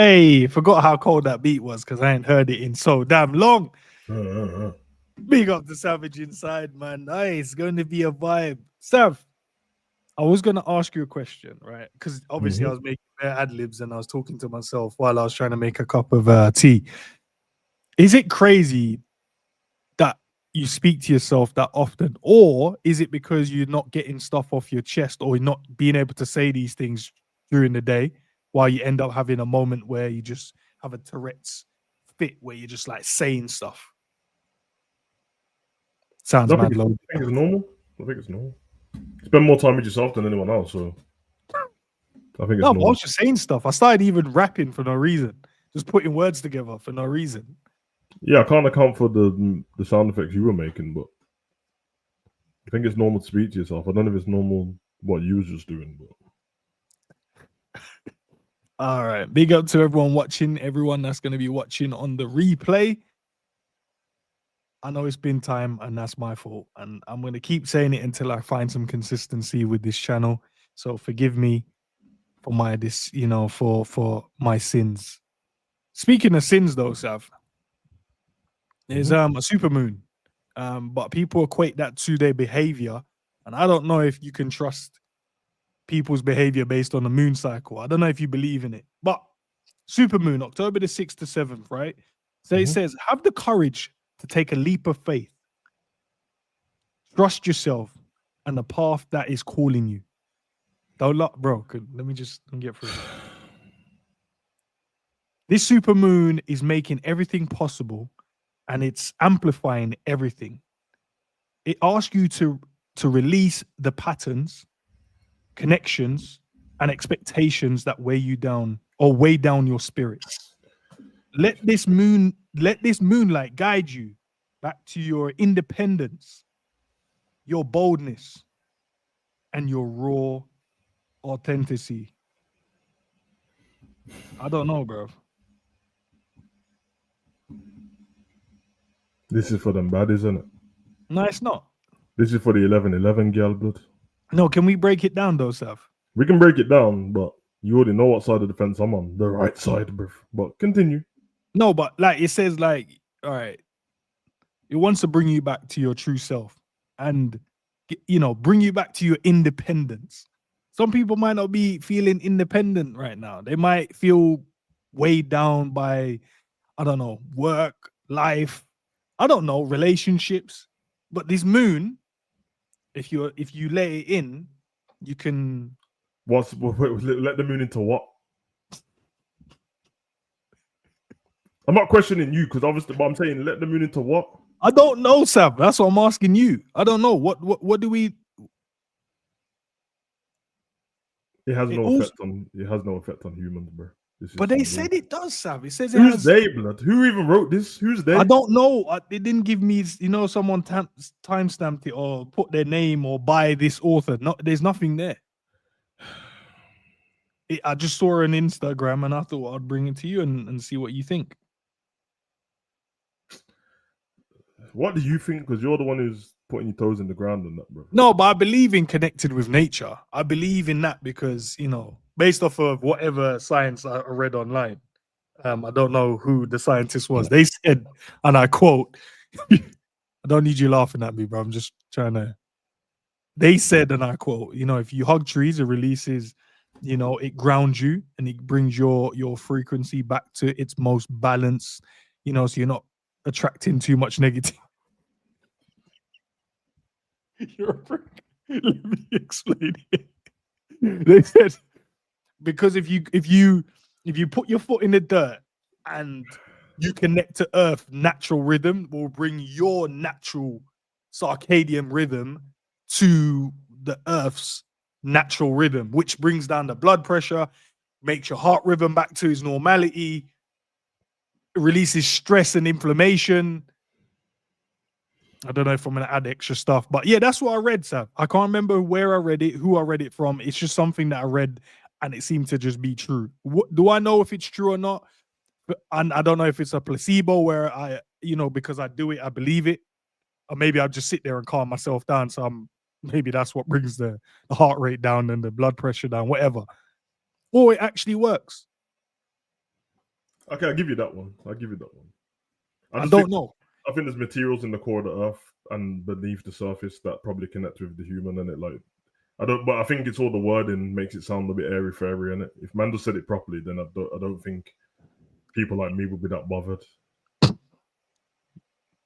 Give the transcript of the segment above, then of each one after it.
Hey, forgot how cold that beat was because I ain't heard it in so damn long. Big up the Savage inside, man. Nice. Going to be a vibe. Sav, I was going to ask you a question, right? Because obviously I was making bare ad libs and I was talking to myself while I was trying to make a cup of tea. Is it crazy that you speak to yourself that often? Or is it because you're not getting stuff off your chest or not being able to say these things during the day while you end up having a moment where you just have a Tourette's fit where you're just like saying stuff? Sounds mad low. I think it's normal. I think it's normal. Spend more time with yourself than anyone else, so I think it's No, but I normal. was just saying stuff. I started even rapping for no reason, just putting words together for no reason. Yeah, I can't account for the sound effects you were making, but I think it's normal to speak to yourself. I don't know if it's normal what you was just doing, but All right. Big up to everyone watching, everyone that's going to be watching on the replay. I know it's been time and that's my fault. And I'm going to keep saying it until I find some consistency with this channel. So forgive me for for my sins. Speaking of sins though, Sav, there's a supermoon. But people equate that to their behavior. And I don't know if you can trust people's behavior based on the moon cycle. I don't know if you believe in it. But supermoon, October the 6th to 7th, right? So it says, have the courage to take a leap of faith. Trust yourself and the path that is calling you. Don't look, bro. Let me get through it. This supermoon is making everything possible and it's amplifying everything. It asks you to release the patterns, connections, and expectations that weigh you down or weigh down your spirit. Let this moonlight guide you back to your independence, your boldness, and your raw authenticity. I don't know, bro. this is for them bad, isn't it? No, it's not. This is for the 11-11 girl blood. No, can we break it down though, Sav? We can break it down, but you already know what side of the fence I'm on. The right side, bruv. But continue. No, but like it says, like, all right, it wants to bring you back to your true self and bring you back to your independence. Some people might not be feeling independent right now. They might feel weighed down by, I don't know, work, life, I don't know, relationships. But this moon, if you let it in, you can. Let the moon into what? I'm not questioning you because obviously, but I'm saying let the moon into what? I don't know, Sam. That's what I'm asking you. I don't know. What do we? It has no effect on. It has no effect on humans, bro. But they said it does, Sam. It says it Who's has. they, blood? Who even wrote this? Who's they? I don't know. They didn't give me, someone timestamped it or put their name or by this author. No, there's nothing there. I just saw her on Instagram and I thought I'd bring it to you and see what you think. What do you think? Because you're the one who's putting your toes in the ground on that, bro. No, but I believe in connected with nature. I believe in that because, based off of whatever science I read online, I don't know who the scientist was. They said, and I quote, I don't need you laughing at me, bro. I'm just trying to. They said, and I quote, if you hug trees, it releases, it grounds you and it brings your frequency back to its most balance, so you're not attracting too much negative. You're a prick. Let me explain it. They said because if you put your foot in the dirt and you connect to Earth, natural rhythm will bring your natural circadian rhythm to the Earth's natural rhythm, which brings down the blood pressure, makes your heart rhythm back to its normality, releases stress and inflammation. I don't know if I'm going to add extra stuff, but yeah, that's what I read, Sam. I can't remember where I read it, who I read it from. It's just something that I read and it seemed to just be true. Do I know if it's true or not? And I don't know if it's a placebo where I, because I do it, I believe it. Or maybe I'll just sit there and calm myself down. So maybe that's what brings the heart rate down and the blood pressure down, whatever. Or it actually works. Okay, I'll give you that one. I'll give you that one. I don't know. I think there's materials in the core of the earth and beneath the surface that probably connect with the human, and it like but I think it's all the wording makes it sound a bit airy fairy, and if Mando said it properly, then I don't think people like me would be that bothered.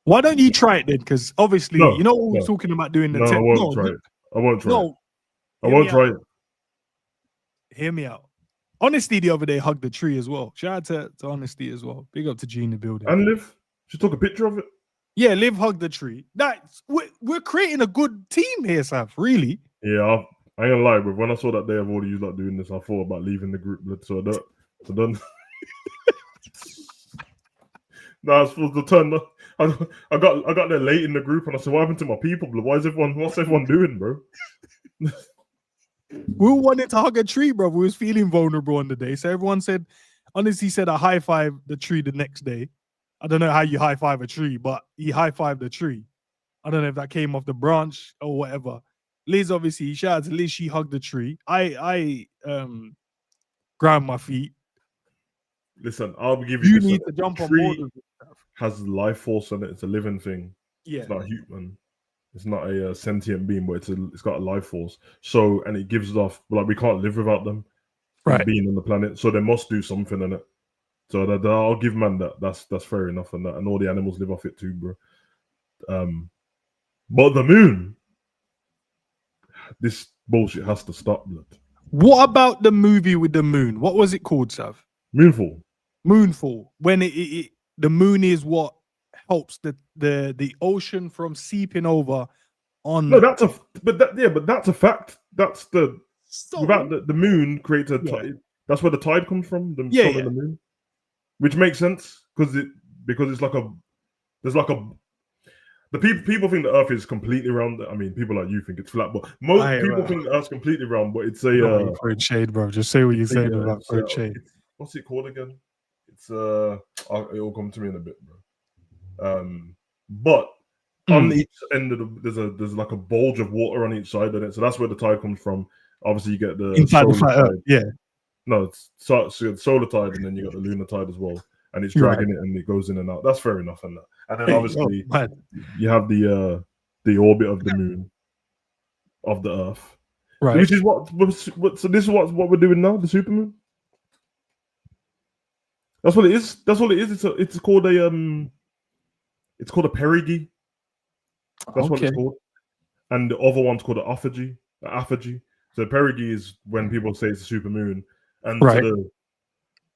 Why don't you try it then? Because obviously, you know what we were talking about doing the I won't try it. I won't try it. I won't try it. Hear me out. Honesty the other day hugged the tree as well. Shout out to Honesty as well. Big up to G in the building. And Liv, she took a picture of it. Yeah, Liv hugged the tree. We're creating a good team here, Sav. Really. Yeah, I ain't gonna lie, but when I saw that day of all of you like doing this, I thought about leaving the group. So I don't. No, I was supposed to turn. I got there late in the group, and I said, "What happened to my people? What's everyone doing, bro?" We wanted to hug a tree, bro. We was feeling vulnerable on the day, so everyone said, honestly, said I high five the tree the next day. I don't know how you high five a tree, but he high fived the tree. I don't know if that came off the branch or whatever. Liz, obviously, shout out to Liz. She hugged the tree. I ground my feet. Listen, I'll give you. You need to jump on board. Has life force on it. It's a living thing. Yeah, it's not human. It's not a sentient being, but it's got a life force. So, and it gives off like we can't live without them, right? Being on the planet, so they must do something in it. So that I'll give man that. That's fair enough, and all the animals live off it too, bro. But the moon, this bullshit has to stop, blood. What about the movie with the moon? What was it called, Sav? Moonfall. When the moon is what helps the ocean from seeping over on. No, that's a fact. That's without the moon creates a tide. That's where the tide comes from. The sun and the moon, which makes sense because it's like the people think the Earth is completely round. I mean, people like you think it's flat, but most people think the Earth's completely round. But it's a throwing shade, bro. Just say what you're saying about throwing shade. What's it called again? It's it'll come to me in a bit, bro. But on each end of there's like a bulge of water on each side of it, so that's where the tide comes from. Obviously, you get the inside the flat Earth. Yeah. No, it's so you got the solar tide, and then you got the lunar tide as well, and it's dragging it, and it goes in and out. That's fair enough, and then obviously you have the orbit of the moon, of the Earth, right? Which is what. So this is what we're doing now, the supermoon. That's what it is. That's all it is. It's called a perigee. That's what it's called, and the other one's called an apogee. So perigee is when people say it's a supermoon, and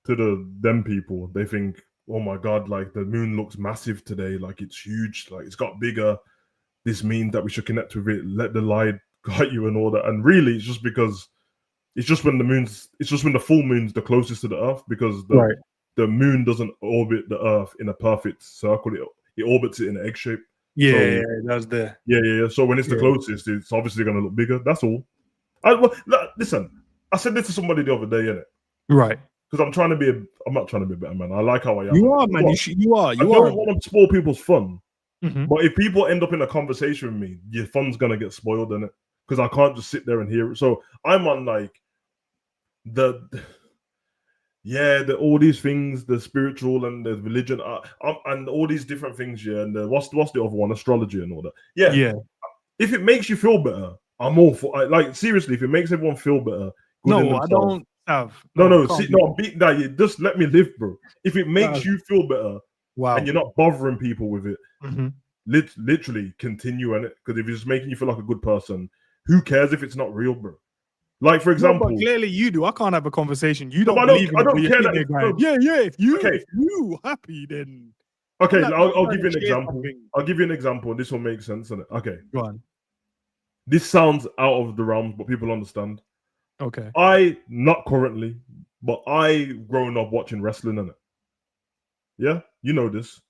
to them people, they think, oh my god, like the moon looks massive today, like it's huge, like it's got bigger. This means that we should connect with it, let the light guide you and all that. And really, it's just because it's just when the full moon's the closest to the Earth, because the moon doesn't orbit the Earth in a perfect circle. It orbits it in an egg shape. Yeah, that's there. Yeah. So when it's the closest, it's obviously going to look bigger. That's all. Listen, I said this to somebody the other day, innit? Right. Because I'm not trying to be a better man. I like how I am. You are, man. You are. I don't want to spoil people's fun. Mm-hmm. But if people end up in a conversation with me, your fun's going to get spoiled, innit? Because I can't just sit there and hear it. So I'm on like all these things, the spiritual and the religion, and all these different things, and what's the other one, astrology and all that. Yeah. If it makes you feel better, I'm all for. Like seriously, if it makes everyone feel better, no, I don't have. Just let me live, bro. If it makes you feel better, and you're not bothering people with it, literally continue on it. Because if it's making you feel like a good person, who cares if it's not real, bro? Like, for example, but clearly you do. I can't have a conversation. You don't believe in it. I don't care that. If you happy, then okay. I'll give you an example. I'll give you an example. This will make sense, innit? Okay, go on. This sounds out of the realms, but people understand. Okay. I not currently, but I grown up watching wrestling, innit? Yeah, you know this.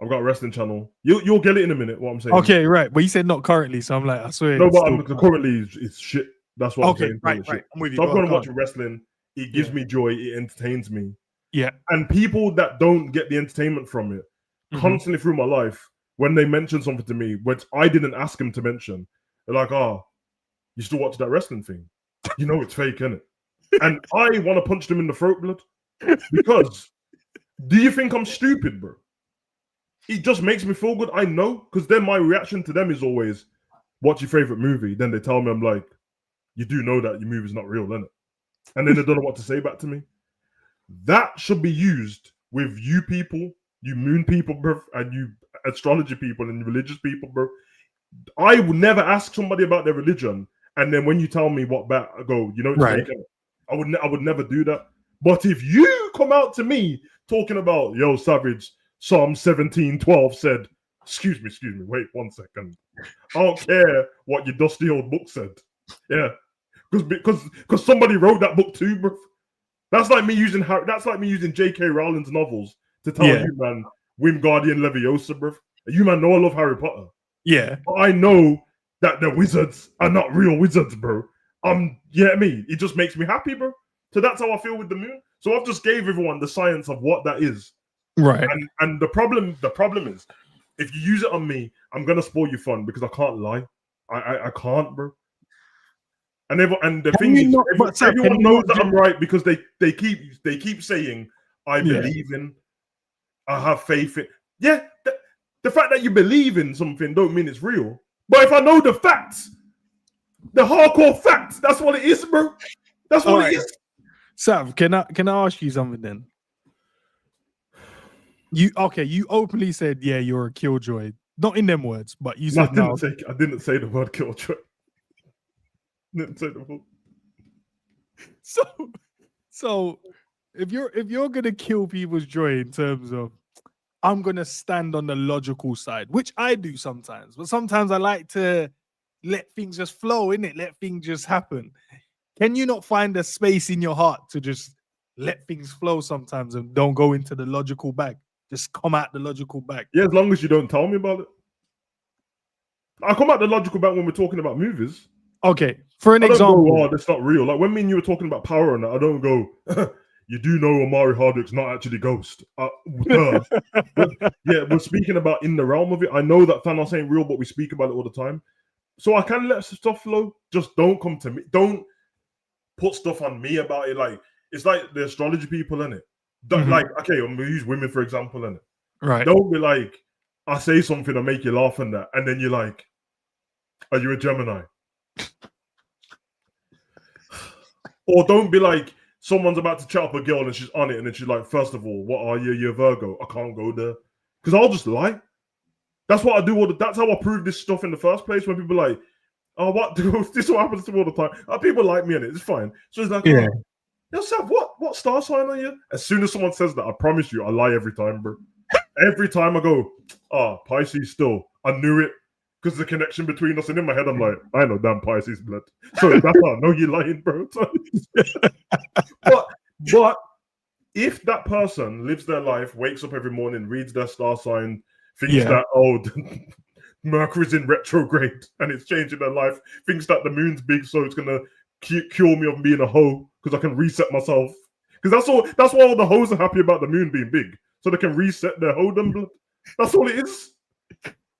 I've got a wrestling channel. You'll get it in a minute. What I'm saying. Okay, right. But you said not currently, so I'm like, I swear. No, but currently it's shit. That's what I'm saying. Right. I'm with you. So I'm going to watch wrestling. It gives me joy. It entertains me. Yeah. And people that don't get the entertainment from it, constantly through my life, when they mention something to me, which I didn't ask them to mention, they're like, you still watch that wrestling thing? You know it's fake, innit? And I want to punch them in the throat, blood. Because Do you think I'm stupid, bro? It just makes me feel good. I know, because then my reaction to them is always, "What's your favorite movie?" Then they tell me, I'm like, "You do know that your movie's not real, innit?" And then they don't know what to say back to me. That should be used with you people, you moon people, bro, and you astrology people and religious people, bro. I would never ask somebody about their religion, and then when you tell me what back, I go, you know, it's Right. fake. I would never do that. But if you come out to me talking about, yo, Savage, Psalm 17:12 said, excuse me, wait 1 second. I don't care what your dusty old book said. Yeah. Because somebody wrote that book too, bro. That's like me using J.K. Rowling's novels to tell you, man, Wingardium Leviosa, bro. You man know I love Harry Potter. Yeah. But I know that the wizards are not real wizards, bro. You know what I mean? It just makes me happy, bro. So that's how I feel with the moon. So I've just gave everyone the science of what that is. Right. And the problem is, if you use it on me, I'm gonna spoil your fun because I can't lie. I can't, bro. And the thing is, everyone knows that I'm right because they keep saying I believe in, I have faith in. Yeah, the fact that you believe in something don't mean it's real. But if I know the facts, the hardcore facts, that's what it is, bro. That's what it is. Sav, can I ask you something then? You openly said, yeah, you're a killjoy. Not in them words, but you said no. I didn't say the word killjoy. Didn't say the word. So if you're gonna kill people's joy in terms of, I'm gonna stand on the logical side, which I do sometimes, but sometimes I like to let things just flow, innit? Let things just happen. Can you not find a space in your heart to just let things flow sometimes and don't go into the logical bag? Just come out the logical bag. Yeah, as long as you don't tell me about it. I come out the logical bag when we're talking about movies. Okay, for an example. Go, oh, that's not real. Like when me and you were talking about Power and that, I don't go, you do know Omari Hardwick's not actually Ghost. But yeah, we're speaking about in the realm of it. I know that Thanos ain't real, but we speak about it all the time. So I can let stuff flow. Just don't come to me. Don't put stuff on me about it. Like it's like the astrology people, innit? Like, okay, I'm gonna use women for example, innit? Right. Don't be like, I say something to make you laugh and that, and then you're like, are you a Gemini? Or don't be like, someone's about to chat up a girl and she's on it, and then she's like, first of all, what are you? You're Virgo. I can't go there. Because I'll just lie. That's what I do. That's how I prove this stuff in the first place. When people are like, oh, what? This is what happens to me all the time. People like me in it. It's fine. So it's like, yeah. Oh, Sam, what star sign are you? As soon as someone says that, I promise you, I lie every time, bro. Every time I go, Pisces still. I knew it. Because the connection between us, and in my head, I'm like, I know damn Pisces blood. So that's how I know you're lying, bro. but if that person lives their life, wakes up every morning, reads their star sign, thinks that, Mercury's in retrograde and it's changing their life, thinks that the moon's big, so it's gonna cure me of being a hoe because I can reset myself. Because that's why all the hoes are happy about the moon being big, so they can reset their hoedom blood. That's all it is.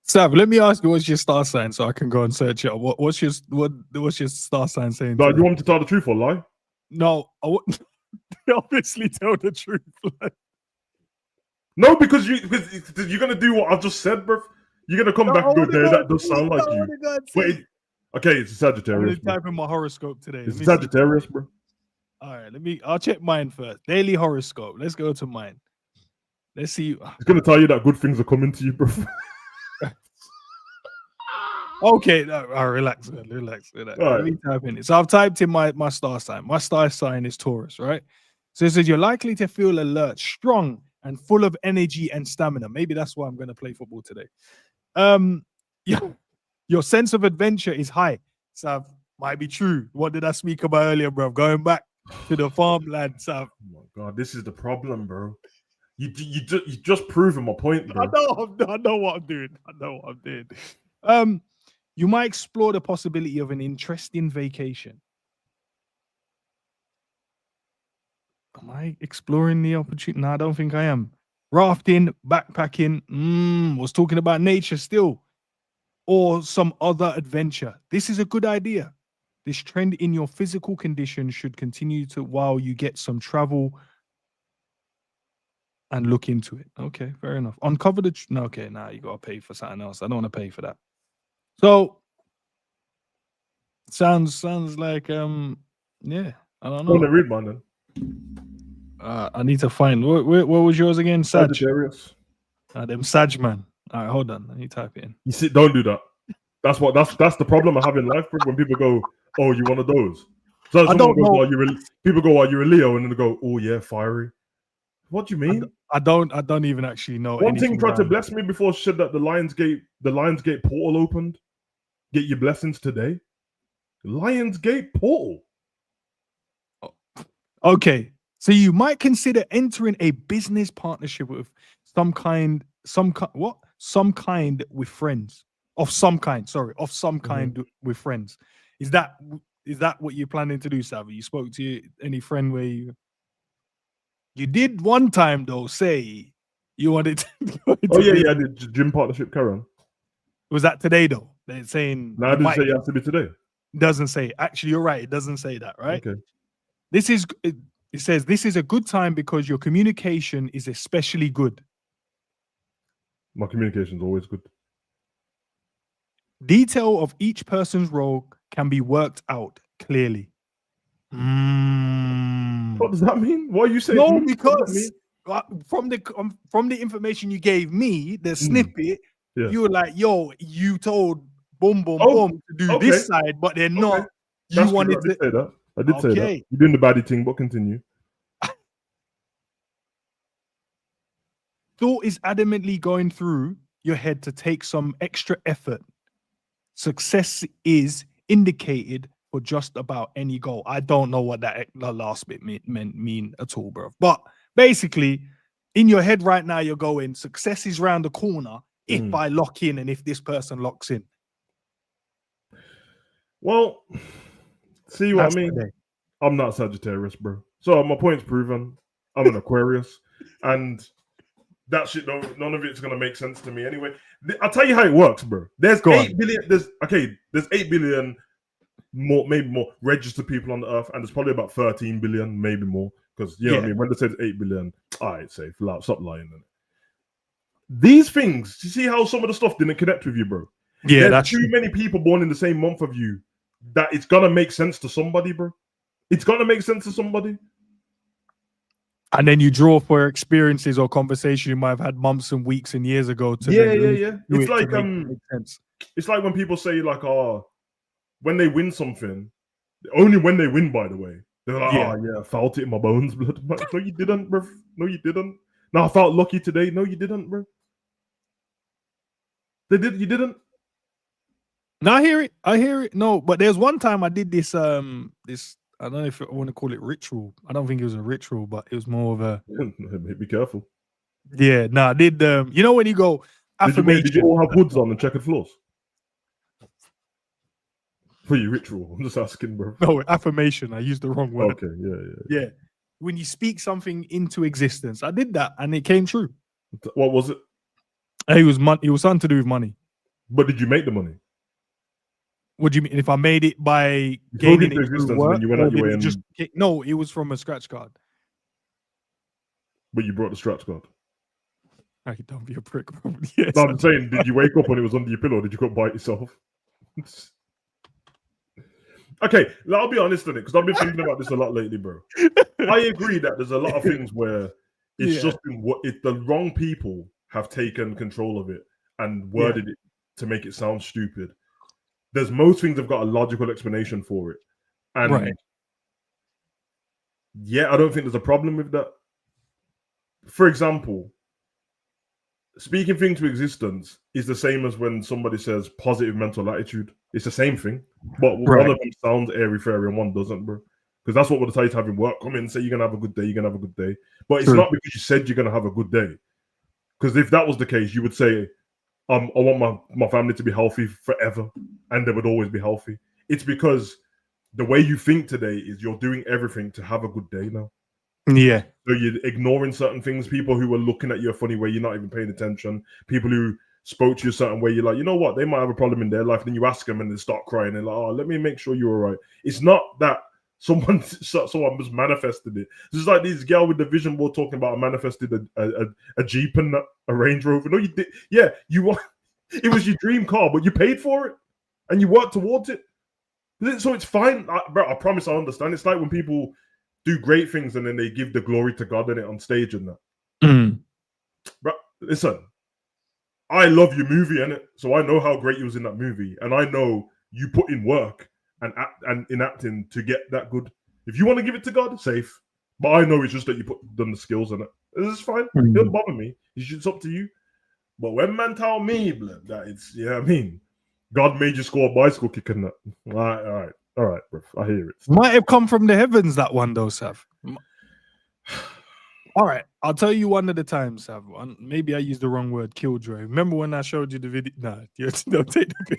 Sav, let me ask you, what's your star sign so I can go and search it? What's your star sign saying? Like, you want me to tell the truth or lie? No, I wouldn't. Obviously tell the truth. No, because you're gonna do what I've just said, bro. You're gonna come back and go, there, that does sound like you. Wait, okay, it's a Sagittarius. I'm gonna type in my horoscope today. It's a Sagittarius, bro. All right, I'll check mine first. Daily horoscope. Let's go to mine. Let's see. It's gonna tell you that good things are coming to you, bro. Okay, relax. Right. Let me type in it. So I've typed in my star sign. My star sign is Taurus, right? So it says you're likely to feel alert, strong, and full of energy and stamina. Maybe that's why I'm going to play football today. Your sense of adventure is high. So might be true. What did I speak about earlier, bro? Going back to the farmland, Sav. Oh my God, this is the problem, bro. You just proven my point, bro. I know what I'm doing. You might explore the possibility of an interesting vacation. Am I exploring the opportunity? No, I don't think I am. Rafting, backpacking, was talking about nature still. Or some other adventure. This is a good idea. This trend in your physical condition should continue to while you get some travel. and look into it. Okay, fair enough. Uncover the no. Okay, now you gotta pay for something else. I don't want to pay for that. So sounds like yeah. I don't I want know. to read mine then. I need to find what was yours again? Sag. Sagittarius. Them Sag man. All right, hold on. Let me type it in. You see, don't do that. That's the problem I have in life, bro. When people go, "Oh, you one of those." So I don't know. People go, "Are you a Leo?" And then they go, "Oh yeah, fiery." What do you mean? I don't even actually know. One thing tried to around. bless me before shit that the Lionsgate portal opened. Get your blessings today. Lionsgate portal. Okay, so you might consider entering a business partnership with some kind with friends of some kind. Sorry, of some kind with friends. Is that what you're planning to do, Savvy? You spoke to any friend where you did one time though say you wanted to. I did gym partnership. Karen. Was that today though? They're saying No, I didn't say it has to be today. Doesn't say. Actually, you're right. It doesn't say that, right? Okay. It says this is a good time because your communication is especially good. My communication is always good. Detail of each person's role can be worked out clearly. What does that mean? Why are you saying? No, because from the information you gave me, the snippet, you were like, "Yo, you told boom to do this side, but they're not." You wanted to say that. I did say that. You're doing the baddie thing, but continue. Thought is adamantly going through your head to take some extra effort. Success is indicated for just about any goal. I don't know what the last bit mean at all, bro. But basically, in your head right now, you're going, success is round the corner if I lock in and if this person locks in. Well, see what I mean? Today. I'm not Sagittarius, bro. So my point's proven. I'm an Aquarius. And that shit, none of it's gonna make sense to me anyway. I'll tell you how it works, bro. There's 8 billion. There's 8 billion more, maybe more registered people on the earth, and there's probably about 13 billion, maybe more. Because you know what I mean. When they said 8 billion, I'd say stop lying. These things, you see how some of the stuff didn't connect with you, bro. Yeah, there's too many people born in the same month of you that it's gonna make sense to somebody, bro. It's gonna make sense to somebody. And then you draw for experiences or conversation you might have had months and weeks and years ago. It's like it's like when people say like, when they win something, only when they win, by the way, they're like, I felt it in my bones, blood. No, you didn't, bro. No, you didn't. No, I felt lucky today. No, you didn't, bro. You didn't. No, I hear it. No, but there's one time I did this I don't know if I want to call it ritual. I don't think it was a ritual, but it was more of a. Be careful. Yeah, I did. You know when you go affirmation. Did you all have hoods on and checkered floors for your ritual? I'm just asking, bro. No, affirmation. I used the wrong word. Okay, yeah. When you speak something into existence, I did that and it came true. What was it? It was money. It was something to do with money. But did you make the money? What do you mean? If I made it by gaining it through work, you went out your way no, it was from a scratch card. But you brought the scratch card. Hey, don't be a prick, bro. Yes, no, I'm saying, did you wake up when it was under your pillow? Or did you go by it yourself? Okay, I'll be honest on it because I've been thinking about this a lot lately, bro. I agree that there's a lot of things where it's just the wrong people have taken control of it and worded it to make it sound stupid. There's most things have got a logical explanation for it. And I don't think there's a problem with that. For example, speaking things to existence is the same as when somebody says positive mental attitude. It's the same thing. But one of them sounds airy-fairy and one doesn't, bro. Because that's what we're trying to have in work. Come in and say you're going to have a good day, you're going to have a good day. But it's not because you said you're going to have a good day. Because if that was the case, you would say, I want my family to be healthy forever, and they would always be healthy. It's because the way you think today is you're doing everything to have a good day now. Yeah. So you're ignoring certain things. People who are looking at you a funny way, you're not even paying attention. People who spoke to you a certain way, you're like, you know what? They might have a problem in their life. Then you ask them and they start crying. They're like, oh, let me make sure you're all right. It's not that someone just manifested it. It's just like this girl with the vision board talking about manifested a Jeep and a Range Rover. No, you did. Yeah, it was your dream car, but you paid for it and you worked towards it. So it's fine, bro. I promise I understand. It's like when people do great things and then they give the glory to God in it on stage and that. Bro, listen, I love your movie, innit? So I know how great you was in that movie, and I know you put in work and in acting to get that good. If you want to give it to God, safe. But I know it's just that you put done the skills in it. It's fine. It doesn't bother me. It's up to you. But when man tell me, blood, that it's, you know what I mean? God made you score a bicycle kick and that. All right, bro. I hear it. Might have come from the heavens, that one, though, Sav. All right, I'll tell you one at a time, Sav. Maybe I used the wrong word, killjoy. Remember when I showed you the video? Nah, don't take the piss.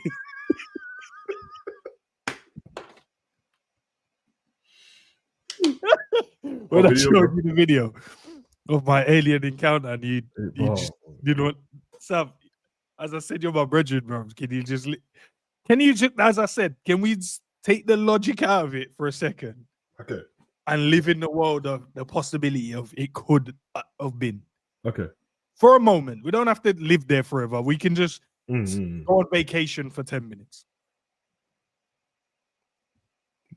When I showed you the video of my alien encounter, and you just, you know, Sav, as I said, you're my brethren, bro. Can you just, as I said, can we take the logic out of it for a second? Okay. And live in the world of the possibility of it could have been. Okay. For a moment. We don't have to live there forever. We can just go on vacation for 10 minutes.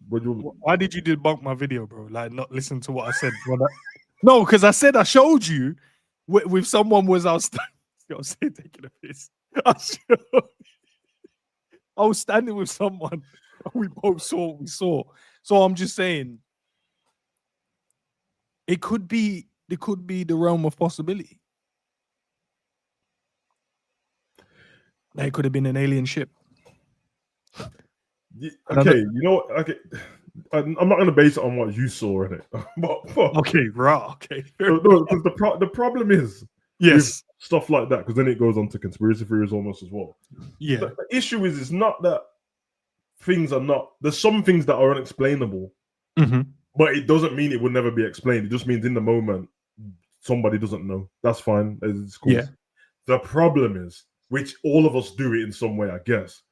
Why did you debunk my video, bro? Like, not listen to what I said. No, because I said I showed you with someone was I was taking a piss. I was standing with someone. We both saw what we saw. So I'm just saying, it could be the realm of possibility. It could have been an alien ship. Okay, you know what? Okay, I'm not going to base it on what you saw in it. but okay, right. Okay. No, because the problem is with stuff like that, because then it goes on to conspiracy theories almost as well. Yeah. The issue is, it's not that things are not. There's some things that are unexplainable. But it doesn't mean it will never be explained. It just means in the moment, somebody doesn't know. That's fine. It's cool. Yeah. The problem is, which all of us do it in some way, I guess,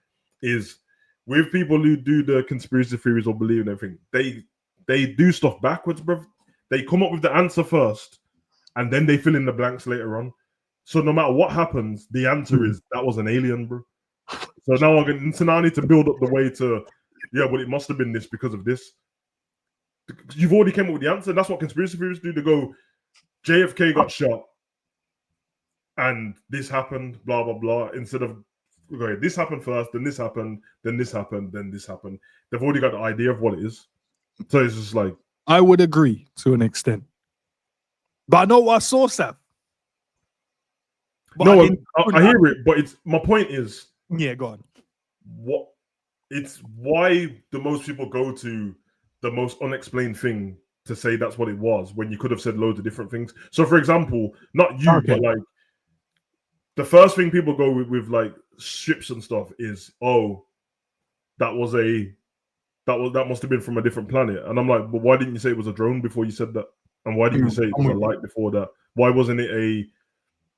is with people who do the conspiracy theories or believe in everything, they do stuff backwards, bro. They come up with the answer first, and then they fill in the blanks later on. So no matter what happens, the answer is that was an alien, bro. So now I need to build up the way to, but it must have been this because of this. You've already came up with the answer. That's what conspiracy theories do. They go, JFK got shot, and this happened, blah, blah, blah. Instead of, okay, this happened first, then this happened, then this happened, then this happened. They've already got the idea of what it is. So it's just like... I would agree to an extent. But I know what I saw, Sav. No, I hear it, but my point is... Yeah, go on. It's why the most people go to the most unexplained thing to say that's what it was, when you could have said loads of different things. So, for example, not you, but like the first thing people go with like ships and stuff is, that must have been from a different planet. And I'm like, but why didn't you say it was a drone before you said that? And why didn't you say it was a light before that? Why wasn't it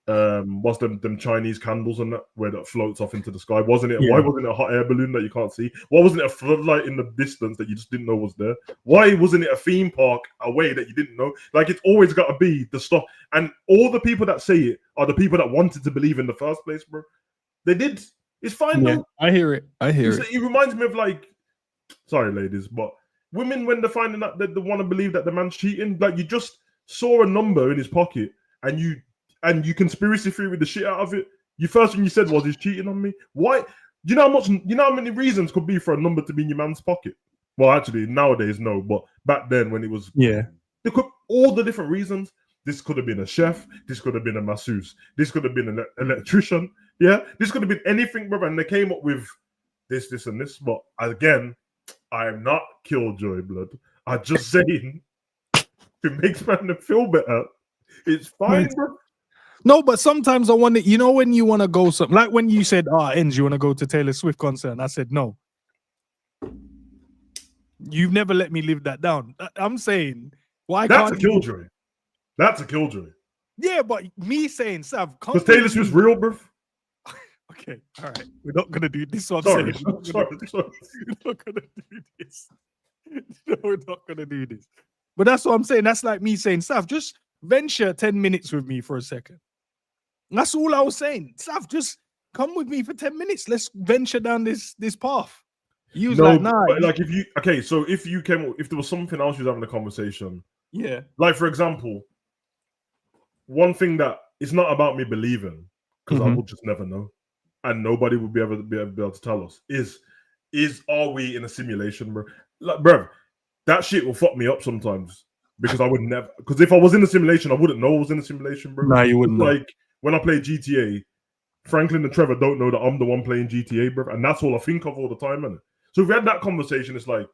what's them Chinese candles and that where that floats off into the sky? Wasn't it? Yeah. Why wasn't it a hot air balloon that you can't see? Why wasn't it a floodlight in the distance that you just didn't know was there? Why wasn't it a theme park away that you didn't know? Like, it's always got to be the stuff. And all the people that say it are the people that wanted to believe in the first place, bro. They did. It's fine though. I hear it. It reminds me of, like, sorry, ladies, but women, when they're finding out that they want to believe that the man's cheating, like, you just saw a number in his pocket and you conspiracy theory the shit out of it. The first thing you said was, he's cheating on me. Why? You know how many reasons could be for a number to be in your man's pocket? Well, actually, nowadays, no. But back then, when it was... Yeah. There could... all the different reasons. This could have been a chef. This could have been a masseuse. This could have been an electrician. Yeah? This could have been anything, brother. And they came up with this, and this. But again, I am not killjoy, blood. I'm just saying, it makes man feel better. It's fine, bro. No, but sometimes I wonder, you know, when you want to go something, like when you said, Ends, you want to go to Taylor Swift concert? And I said, no. You've never let me live that down. I'm saying, why That's a killjoy. That's a killjoy. Yeah, but me saying, Sav, because Taylor Swift's real, bro. Okay, all right. We're not going to do this. Sorry. We're not going to do this. No, we're not gonna do this. But that's what I'm saying. That's like me saying, Sav, just venture 10 minutes with me for a second. That's all I was saying. Sav, just come with me for 10 minutes. Let's venture down this path. You was No, like, nah. but like if there was something else you was having a conversation, Yeah. like for example, one thing that it's not about me believing, because I will just never know, and nobody will be able to tell us is are we in a simulation, bro? Like, bro, that shit will fuck me up sometimes because I would never. Because if I was in a simulation, I wouldn't know I was in a simulation, bro. No, you wouldn't. Like when I play GTA, Franklin and Trevor don't know that I'm the one playing GTA, bro, and that's all I think of all the time, innit? So if we had that conversation, it's like,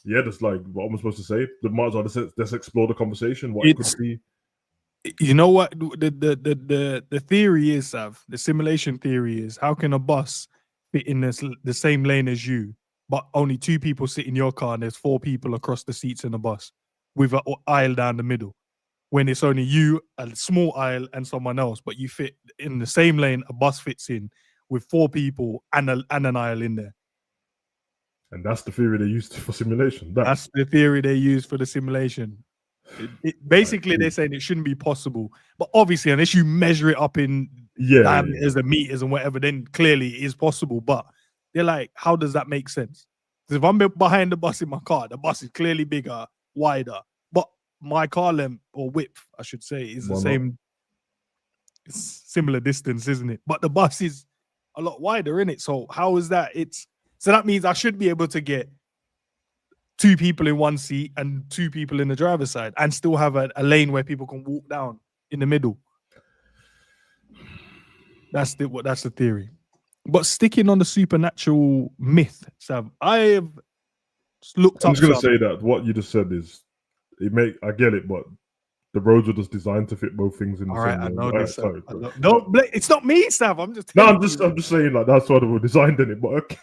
yeah, that's like what am I supposed to say? The might as well let's explore the conversation. What it could be. You know what the theory is, Sav? The simulation theory is how can a bus fit in the same lane as you, but only 2 people sit in your car and there's 4 people across the seats in the bus with an aisle down the middle, when it's only you, a small aisle, and someone else, but you fit in the same lane a bus fits in with 4 people and an aisle in there. And that's the theory they used for simulation. That's the theory they use for the simulation. Basically, they're saying it shouldn't be possible, but obviously, unless you measure it up in diameters and meters and whatever, then clearly it is possible. But they're like, how does that make sense? Because if I'm behind the bus in my car, the bus is clearly bigger, wider, but my car length or width, I should say, is the same. It's similar distance, isn't it? But the bus is a lot wider, isn't it? So how is that? So that means I should be able to get 2 people in one seat and 2 people in the driver's side and still have a lane where people can walk down in the middle. That's the theory. But sticking on the supernatural myth, Sav, I have looked up. I'm just going to say that what you just said is, I get it, but the roads were just designed to fit both things in the same way. I know this. No, it's not me, Sav. I'm just saying like that's why they were designed in it, but okay,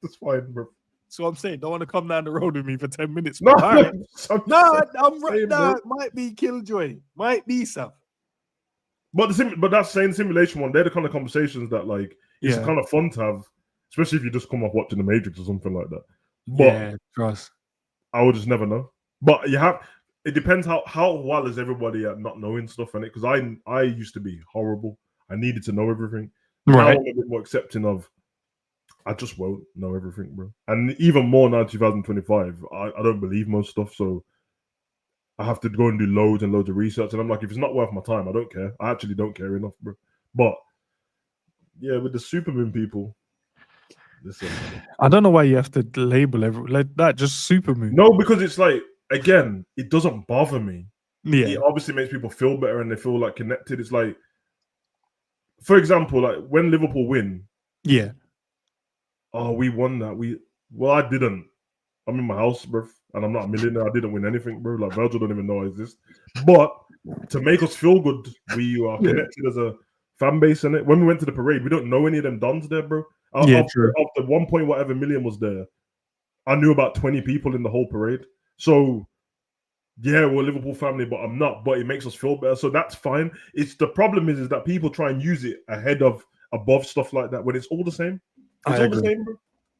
that's fine, bro. So I'm saying, don't want to come down the road with me for 10 minutes. No, right. I'm right. Nah, might be Killjoy, might be Sav. But that same simulation one, they're the kind of conversations that like it's kind of fun to have, especially if you just come off watching The Matrix or something like that. But trust. I would just never know. But it depends how well is everybody at not knowing stuff in it. Because I used to be horrible. I needed to know everything. Right. Now I'm a bit more accepting of I just won't know everything, bro. And even more now, 2025, I don't believe most stuff, so I have to go and do loads and loads of research. And I'm like, if it's not worth my time, I don't care. I actually don't care enough, bro. But yeah, with the Supermoon people, listen, I don't know why you have to label like that. Just Supermoon. No, because it's like, again, it doesn't bother me. Yeah, it obviously makes people feel better and they feel like connected. It's like, for example, like when Liverpool win. Yeah. Oh, we won that. Well, I didn't. I'm in my house, bro, and I'm not a millionaire. I didn't win anything, bro. Like Virgil don't even know I exist. But to make us feel good, we are connected as a fan base in it. When we went to the parade, we don't know any of them dons there, bro. True. Of the 1 point whatever million was there, I knew about 20 people in the whole parade. So yeah, we're a Liverpool family, but I'm not. But it makes us feel better, so that's fine. It's the problem is that people try and use it above stuff like that when it's all the same. It's all the same,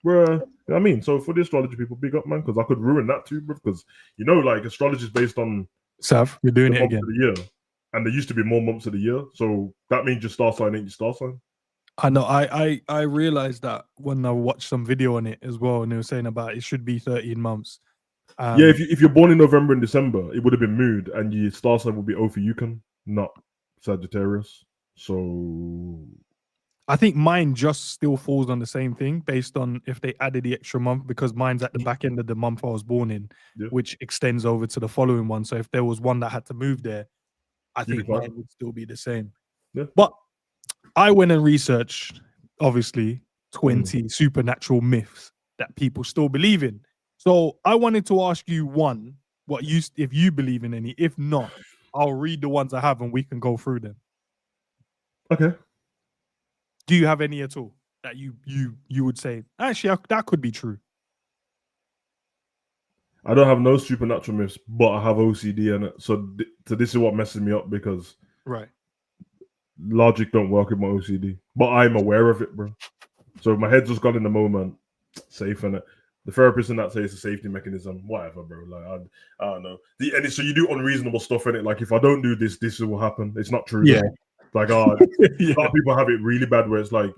bro. You know what I mean? So for the astrology people, big up, man, because I could ruin that too, bro. Because like astrology is based on Sav, you're doing it again. Of the year, and there used to be more months of the year, so that means your star sign ain't your star sign. I know. I realized that when I watched some video on it as well, and they were saying about it should be 13 months. Yeah, if you're born in November and December, it would have been mood, and your star sign would be Ophiuchus, not Sagittarius. So I think mine just still falls on the same thing based on if they added the extra month, because mine's at the back end of the month I was born in, which extends over to the following one. So if there was one that had to move there, I think mine would still be the same. Yeah. But I went and researched, obviously, 20 supernatural myths that people still believe in. So I wanted to ask you one, if you believe in any. If not, I'll read the ones I have and we can go through them. Okay. Do you have any at all that you would say, actually, that could be true? I don't have no supernatural myths, but I have OCD in it. So this is what messes me up, because logic don't work with my OCD. But I'm aware of it, bro. So if my head's just gone in the moment, safe in it. The therapist in that say it's a safety mechanism. Whatever, bro. Like I don't know. So you do unreasonable stuff in it. Like if I don't do this, this will happen. It's not true. Yeah. Like a lot of people have it really bad where it's like,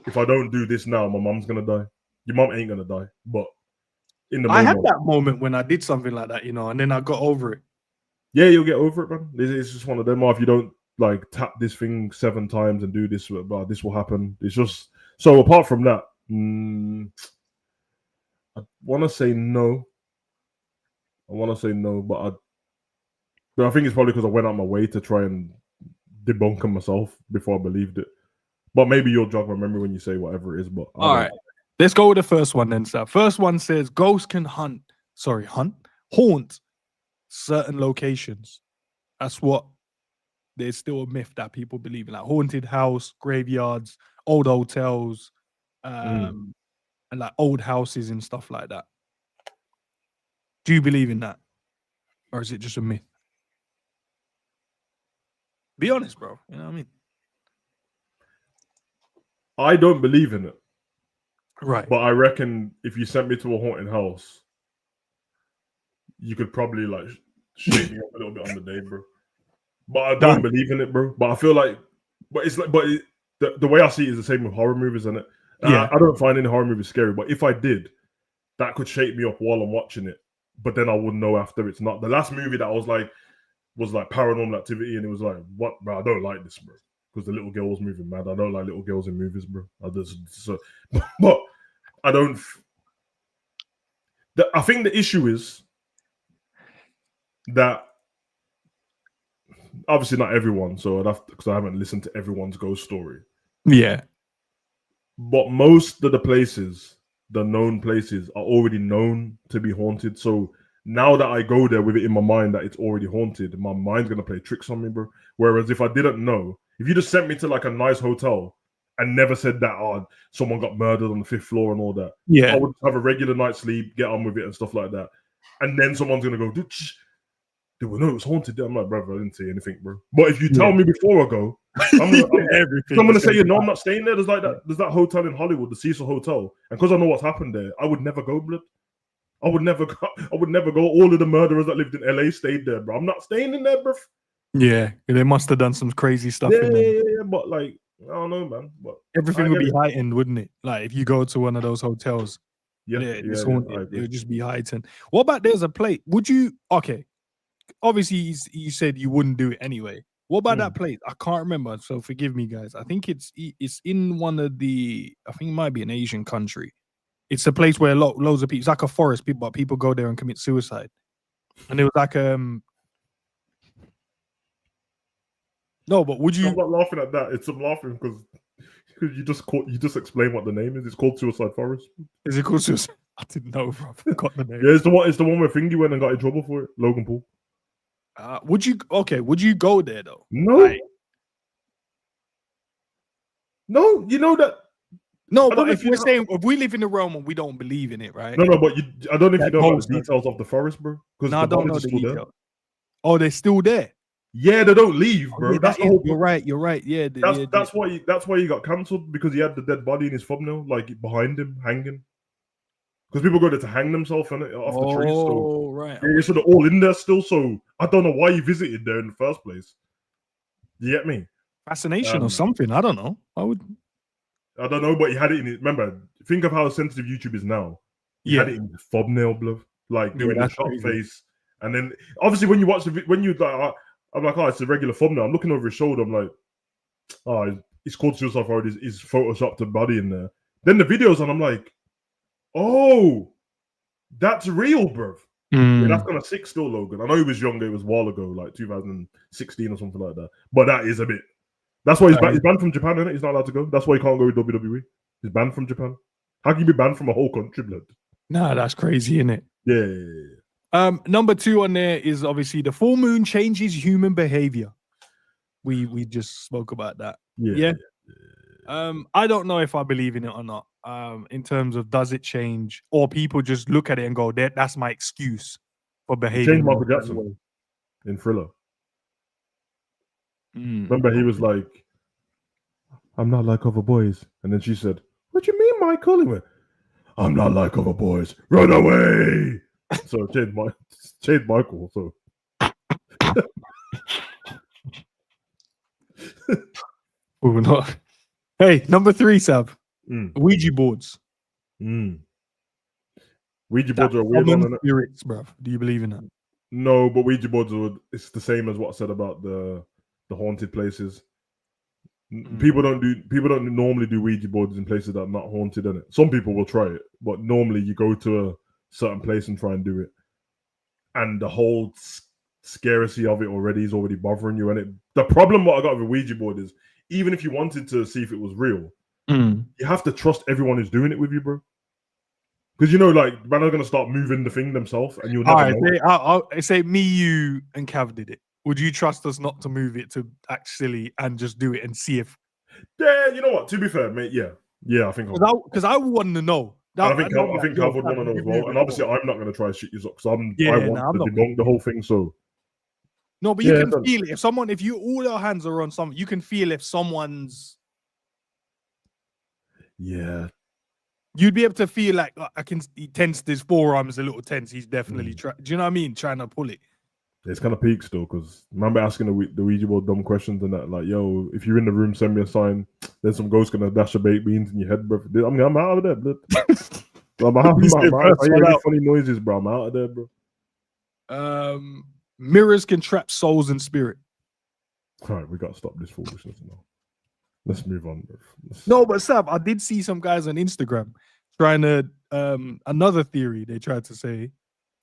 if I don't do this now, my mom's gonna die. Your mom ain't gonna die, but in the moment, I had that moment when I did something like that, and then I got over it. Yeah, you'll get over it, man. It's just one of them. Or if you don't like tap this thing 7 times and do this, but this will happen. It's just so. Apart from that, I want to say no. But I think it's probably because I went out my way to try and debunk them myself before I believed it. But maybe you'll jog my memory when you say whatever it is. But all right, let's go with the first one then. So first one says ghosts can haunt certain locations. That's what there's still a myth that people believe in, like haunted house, graveyards, old hotels, and like old houses and stuff like that. Do you believe in that, or is it just a myth? Be honest, bro. You know what I mean? I don't believe in it. Right. But I reckon if you sent me to a haunted house, you could probably like shake me up a little bit on the day, bro. But I don't believe in it, bro. But I feel like, the way I see it is the same with horror movies, isn't it? Yeah. I don't find any horror movies scary, but if I did, that could shake me up while I'm watching it. But then I wouldn't know after it's not. The last movie that I was like Paranormal Activity, and it was like, what, bro? I don't like this, bro, because the little girl was moving mad. I don't like little girls in movies, bro. But I don't. I think the issue is that obviously not everyone. So because I haven't listened to everyone's ghost story. Yeah. But most of the places, the known places, are already known to be haunted. So now that I go there with it in my mind that it's already haunted, my mind's gonna play tricks on me, bro. Whereas if I didn't know, if you just sent me to like a nice hotel and never said that, someone got murdered on the 5th floor and all that, yeah, I would have a regular night's sleep, get on with it and stuff like that. And then someone's gonna go, dude, it was haunted. I'm like, brother, I didn't see anything, bro. But if you tell me before I go, I'm gonna say, no, I'm not staying there. There's that hotel in Hollywood, the Cecil Hotel, and because I know what's happened there, I would never go, blood. I would never go. All of the murderers that lived in LA stayed there, bro. I'm not staying in there, bro. Yeah, they must have done some crazy stuff. Yeah, but like, I don't know, man. But everything would be heightened, wouldn't it? Like if you go to one of those hotels, it's haunted, it would just be heightened. What about there's a place? Would you? Okay, obviously you said you wouldn't do it anyway. What about that place? I can't remember, so forgive me, guys. I think it's in one of the. I think it might be an Asian country. It's a place where loads of people. It's like a forest, but people go there and commit suicide. And it was like No, but would you? I'm not laughing at that. I'm laughing because you just explained what the name is. It's called Suicide Forest. Is it called Suicide? I didn't know, bro. I forgot the name. Yeah, it's the one where Thingy went and got in trouble for it. Logan Paul. Would you go there though? No. No, you know that. No, but if we're saying if we live in the realm and we don't believe in it, right? No, but I don't know if you know about the details of the forest, bro. Because I don't know the details. Oh, they're still there. Yeah, they don't leave, bro. Yeah, that's the whole. You're right. Yeah, that's why he got cancelled, because he had the dead body in his thumbnail, like behind him, hanging. Because people go there to hang themselves off the tree. So right. Yeah, so they're all in there still. So I don't know why you visited there in the first place. You get me? Fascination or something. I don't know. I don't know, but he had it in it. Remember, think of how sensitive YouTube is now. He had it in the thumbnail, bluff, like doing the shot face, and then obviously when you watch when you like, I'm like, it's a regular thumbnail. I'm looking over his shoulder. I'm like, it's called Suicide Forest. He's photoshopped a body in there. Then the videos, and I'm like, oh, that's real, bruv. Yeah, that's kind of sick still, Logan. I know he was younger. It was a while ago, like 2016 or something like that. But that is a bit. That's why he's banned from Japan, isn't it? He's not allowed to go. That's why he can't go with WWE. He's banned from Japan. How can you be banned from a whole country, blood? Nah, that's crazy, isn't it? Yeah. Number 2 on there is obviously the full moon changes human behavior. We just spoke about that. Yeah. I don't know if I believe in it or not. In terms of does it change, or people just look at it and go, that's my excuse for behaving. Changed Michael Jackson in Thriller. Remember, he was like, I'm not like other boys. And then she said, what do you mean, Michael? He went, I'm not like other boys. Run away. So change Michael. So Oh, no. Hey, number 3, Sav. Mm. Ouija boards. Ouija boards are a weird one, isn't it? Spirits, bruv. Do you believe in that? No, but Ouija boards it's the same as what I said about the haunted places. People don't normally do Ouija boards in places that are not haunted, innit? Some people will try it, but normally you go to a certain place and try and do it. And the whole scarcity of it is already bothering you. And the problem what I got with a Ouija board is, even if you wanted to see if it was real, you have to trust everyone who's doing it with you, bro. Because like man are gonna start moving the thing themselves, and you'll never know. I'll say me, you, and Cav did it. Would you trust us not to move it to actually and just do it and see if? Yeah, you know what? To be fair, mate. Yeah, I think because I want to know. I think I would want to know as well. And obviously, I'm not going to try to shit you up because I want to debunk the whole thing. So no, but you can feel it. If you all your hands are on something, you can feel if someone's. Yeah. You'd be able to feel like he tensed his forearms a little tense. He's definitely trying. Do you know what I mean? Trying to pull it. It's kind of peak still because remember asking the Ouija board dumb questions and that, like, yo, if you're in the room, send me a sign. There's some ghost gonna dash a baked beans in your head, bro. I'm out of there, blood. I'm out of funny noises, bro. I'm out of there, bro. Mirrors can trap souls and spirit. All right, we got to stop this foolishness now. Let's move on. No, but Sav, I did see some guys on Instagram trying to another theory they tried to say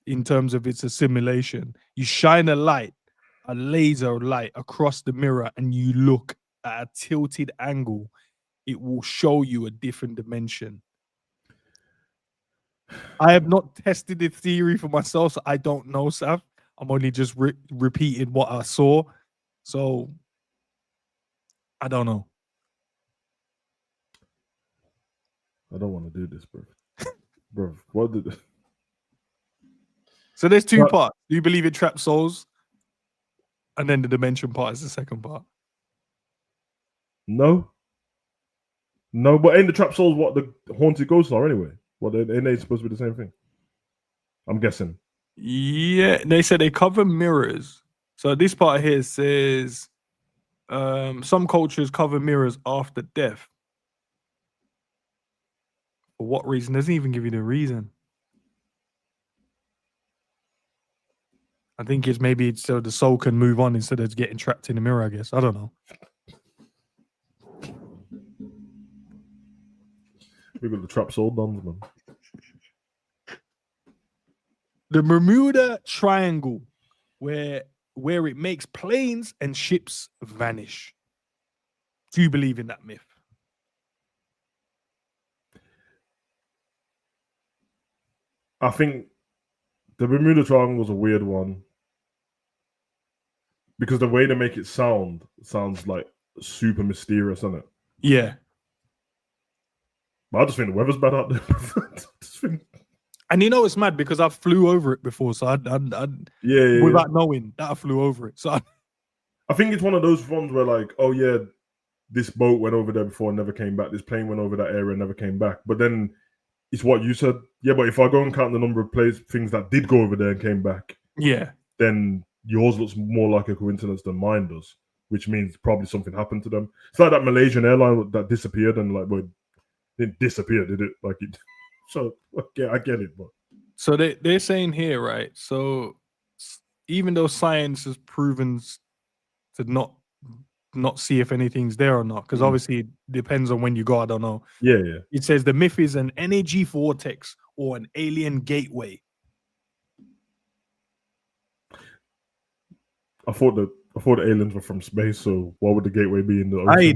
in terms of it's a simulation. You shine a laser light across the mirror and you look at a tilted angle, it will show you a different dimension. I have not tested the theory for myself, so I don't know, Sav. I'm only just repeating what I saw. So I don't know. I don't want to do this, bro. Bro, what did... So there's two parts. Do you believe it traps souls? And then the dimension part is the second part. No, but ain't the trap souls what the haunted ghosts are anyway? Well, ain't they supposed to be the same thing? I'm guessing. Yeah, they said they cover mirrors. So this part here says some cultures cover mirrors after death. For what reason? Doesn't even give you the reason. I think it's maybe so the soul can move on instead of getting trapped in the mirror, I guess. I don't know. We got the trap soul dons, man. The Bermuda Triangle, where it makes planes and ships vanish. Do you believe in that myth? I think the Bermuda Triangle is a weird one because the way they make it sounds like super mysterious, isn't it? Yeah. But I just think the weather's bad out there. And it's mad because I flew over it before, so without knowing that I flew over it. So I think it's one of those ones where like, oh yeah, this boat went over there before and never came back. This plane went over that area and never came back. But then it's what you said. Yeah, but if I go and count the number of things that did go over there and came back, yeah, then yours looks more like a coincidence than mine does, which means probably something happened to them. It's like that Malaysian airline that disappeared and like, well, it didn't disappear, did it? Like it. So okay, I get it, but so they're saying here, right? So even though science has proven to not see if anything's there or not, because obviously it depends on when you go. I don't know. Yeah. It says the myth is an energy vortex or an alien gateway. I thought the aliens were from space, so why would the gateway be in the ocean?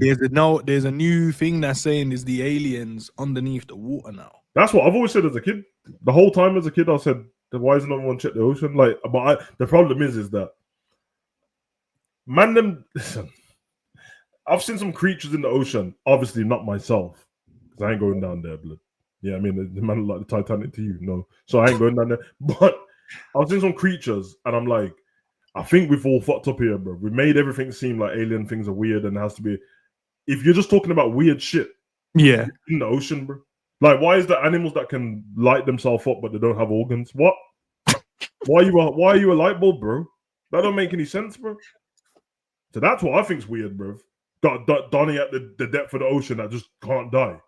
There's a new thing that's saying is the aliens underneath the water now. That's what I've always said as a kid. The whole time as a kid, I said, why isn't everyone check the ocean? Like, but the problem is that listen, I've seen some creatures in the ocean. Obviously, not myself, because I ain't going down there, blood. Yeah, I mean, the man like the Titanic to you, no. So I ain't going down there. But I've seen some creatures, and I'm like, I think we've all fucked up here, bro. We made everything seem like alien things are weird, and it has to be. If you're just talking about weird shit, yeah, in the ocean, bro. Like, why is there animals that can light themselves up but they don't have organs? What? Why are you a light bulb, bro? That don't make any sense, bro. So that's what I think's weird, bro. Got Donnie at the depth of the ocean that just can't die.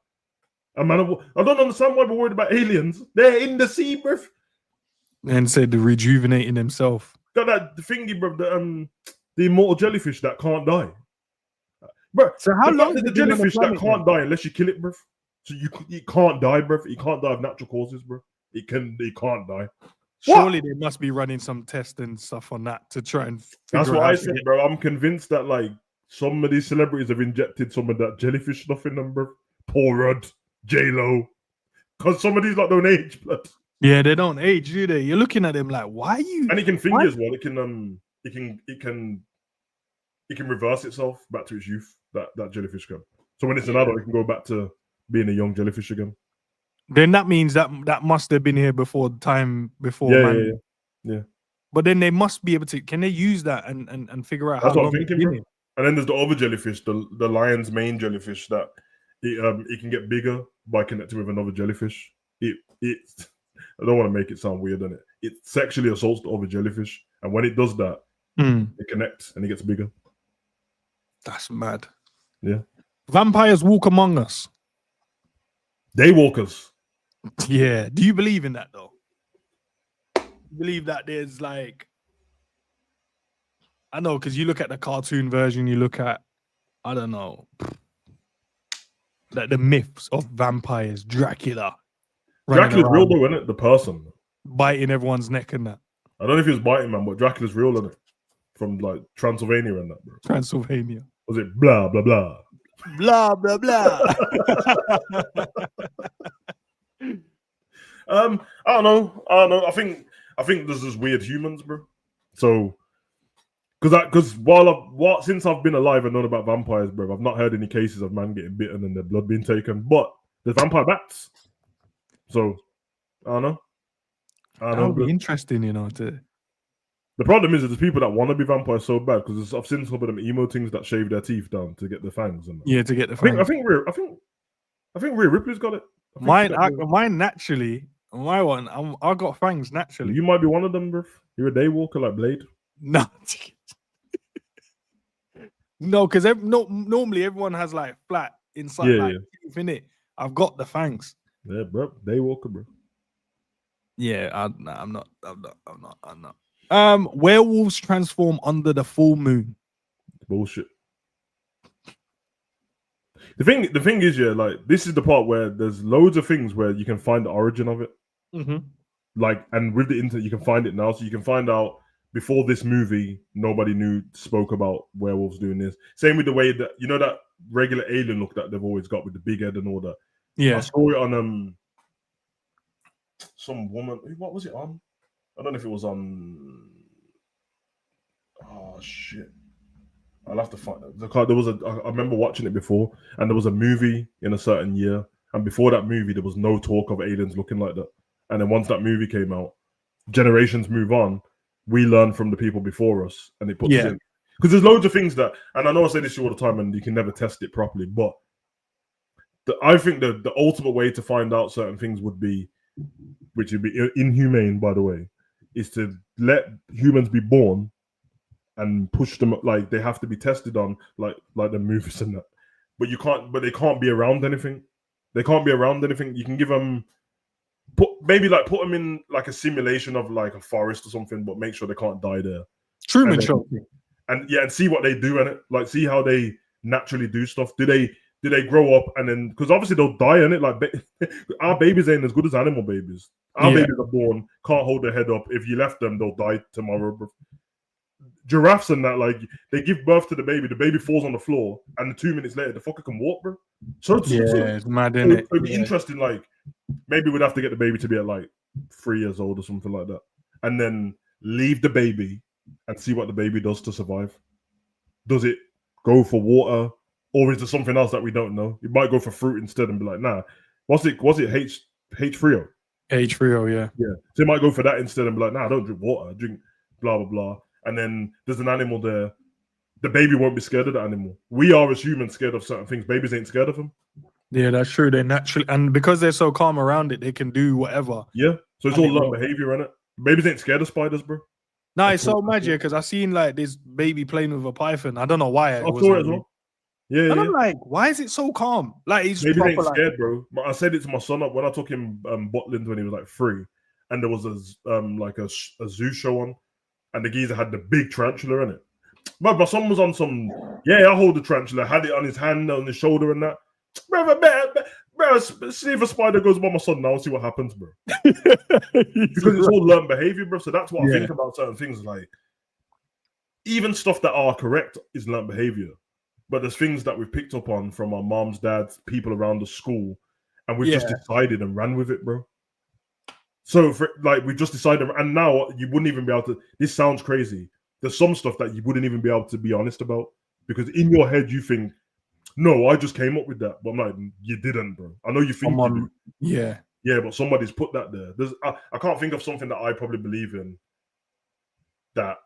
And man, I don't understand why we're worried about aliens. They're in the sea, bro. And said rejuvenating himself. Got that thingy, bro. The immortal jellyfish that can't die, bro. So how long is the jellyfish that can't die unless you kill it, bro? So it can't die, bro. It can't die of natural causes, bro. It can't die. Surely they must be running some tests and stuff on that to try and. That's what I said, bro. I'm convinced that like some of these celebrities have injected some of that jellyfish stuff in them, bro. Paul Rudd, J-Lo, because some of these like don't age, blood. Yeah, they don't age, do they? You're looking at them like, why are you? And it can finger as well. It can reverse itself back to its youth. That jellyfish can. So when it's an adult, it can go back to being a young jellyfish again. Then that means that must have been here before time before. Yeah. But then they must be able to. Can they use that and figure out That's how what long? I'm thinking, bro. And then there's the other jellyfish, the lion's mane jellyfish, that it can get bigger by connecting with another jellyfish. It I don't want to make it sound weird, doesn't it? It sexually assaults the other jellyfish, and when it does that, it connects and it gets bigger. That's mad. Yeah. Vampires walk among us. Daywalkers. Yeah. Do you believe in that though? You believe that there's like, I know, because you look at the cartoon version, you look at, I don't know, like the myths of vampires, Dracula. Dracula's real though, isn't it? The person biting everyone's neck and that. I don't know if he was biting, man, but Dracula's real, isn't it? From like Transylvania and that, bro. Transylvania. Was it blah blah blah? Blah blah blah. I don't know. I think there's just weird humans, bro. So, because since I've been alive and known about vampires, bro, I've not heard any cases of man getting bitten and their blood being taken. But there's vampire bats. So, I don't know. That would be interesting, you know. The problem is that there's people that want to be vampires so bad, because I've seen some of them emo things that shave their teeth down to get the fangs. And yeah, to get the fangs. I think Rhea Ripley's got it. Mine naturally. My one, I got fangs naturally. You might be one of them, bro. You're a daywalker like Blade. No, no, because normally everyone has like flat inside, teeth in it. I've got the fangs. Yeah, bro, daywalker, bro. Yeah, I'm not. Werewolves transform under the full moon. Bullshit. The thing is, yeah, like this is the part where there's loads of things where you can find the origin of it. Mm-hmm. Like, and with the internet, you can find it now. So you can find out before this movie, nobody spoke about werewolves doing this. Same with the way that, you know, that regular alien look that they've always got with the big head and all that. Yeah. I saw it on some woman. What was it on? I don't know if it was on. Oh shit! I'll have to find it. I remember watching it before, and there was a movie in a certain year, and before that movie, there was no talk of aliens looking like that. And then once that movie came out, generations move on. We learn from the people before us, and it puts us in. Because there's loads of things that, and I know I say this all the time, and you can never test it properly, but I think the ultimate way to find out certain things would be, which would be inhumane, by the way, is to let humans be born and push them, like they have to be tested on, like the movies and that. But they can't be around anything. They can't be around anything. You can give them, put them in like a simulation of like a forest or something, but make sure they can't die there. Truman Show. And see what they do in it. Like, see how they naturally do stuff. Do they grow up and then, because obviously they'll die in it. Like our babies ain't as good as animal babies. Our babies are born, can't hold their head up. If you left them, they'll die tomorrow. Bro. Giraffes and that, like, they give birth to the baby falls on the floor, and 2 minutes later, the fucker can walk, bro. It's mad, isn't it? It'd be interesting, like, maybe we'd have to get the baby to be at like 3 years old or something like that, and then leave the baby and see what the baby does to survive. Does it go for water, or is there something else that we don't know? It might go for fruit instead and be like, nah, was it H3O? H3O, yeah. Yeah. So it might go for that instead and be like, nah, I don't drink water, I drink blah, blah, blah. And then there's an animal there. The baby won't be scared of the animal. We are as humans scared of certain things. Babies ain't scared of them. Yeah, that's true. They naturally, and because they're so calm around it, they can do whatever. Yeah, so it's And all it learned won't. behavior in it. Babies ain't scared of spiders, bro. No, At it's all. so magic because I seen like this baby playing with a python. I don't know why I it saw it wasn't as real. well. Yeah, And yeah, I'm yeah. like, why is it so calm? Like he's Babies proper ain't like, scared, bro. I said it to my son when I took him Butland when he was like 3, and there was a zoo show on, and the geezer had the big tarantula in it. But my son was on some, yeah, I hold the tarantula, had it on his hand, on his shoulder, and that. Bro, see if a spider goes by my son now, see what happens, bro. Because it's all learned behavior, bro. So that's what I Yeah. think about certain things. Like, even stuff that are correct is learned behavior. But there's things that we've picked up on from our moms, dads, people around the school, and we've just decided and ran with it, bro. So, we just decided, and now you wouldn't even be able to. This sounds crazy. There's some stuff that you wouldn't even be able to be honest about because in your head you think, "No, I just came up with that," but I'm like, "You didn't, bro. I know you think you do." Yeah, but somebody's put that there. I can't think of something that I probably believe in. That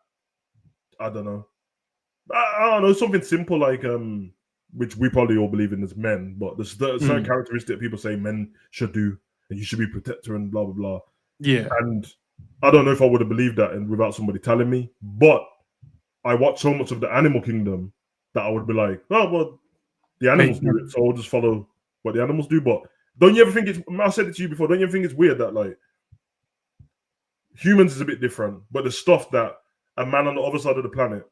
I don't know. I don't know, something simple like which we probably all believe in as men, but there's certain characteristics people say men should do, and you should be protector and blah blah blah. Yeah. And I don't know if I would have believed that and without somebody telling me, but I watch so much of the animal kingdom that I would be like, oh well, the animals do it, so I'll just follow what the animals do. But don't you ever think it's? I said it to you before. Don't you ever think it's weird that like humans is a bit different, but the stuff that a man on the other side of the planet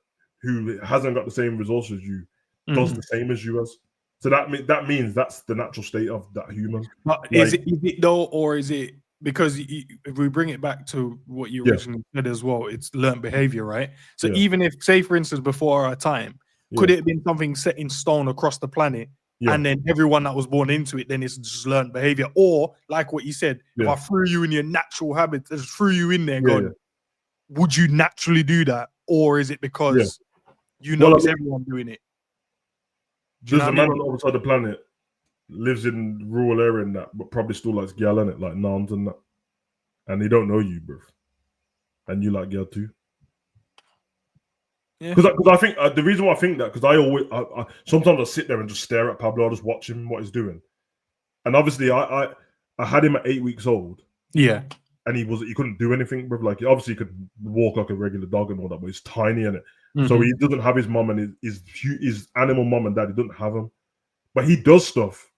who hasn't got the same resources as you does the same as you as. So that means that's the natural state of that human. But is it though, or is it because if we bring it back to what you originally said as well, it's learned behavior, right? So even if, say, for instance, before our time, could it have been something set in stone across the planet, and then everyone that was born into it, then it's just learned behavior, or like what you said, if I threw you in your natural habits, just threw you in there, would you naturally do that, or is it because you notice everyone doing it? There's a man on the other side of the planet lives in rural area and that, but probably still likes girl in it, like nuns and that, and he don't know you, bro, and you like girl too. Because I think the reason why I think that because I always sometimes I sit there and just stare at Pablo, I just watch him what he's doing, and obviously I had him at 8 weeks old, and he couldn't do anything, bro. Like obviously he could walk like a regular dog and all that, but he's tiny in it, so he doesn't have his mom and his animal mom and dad. He doesn't have them, but he does stuff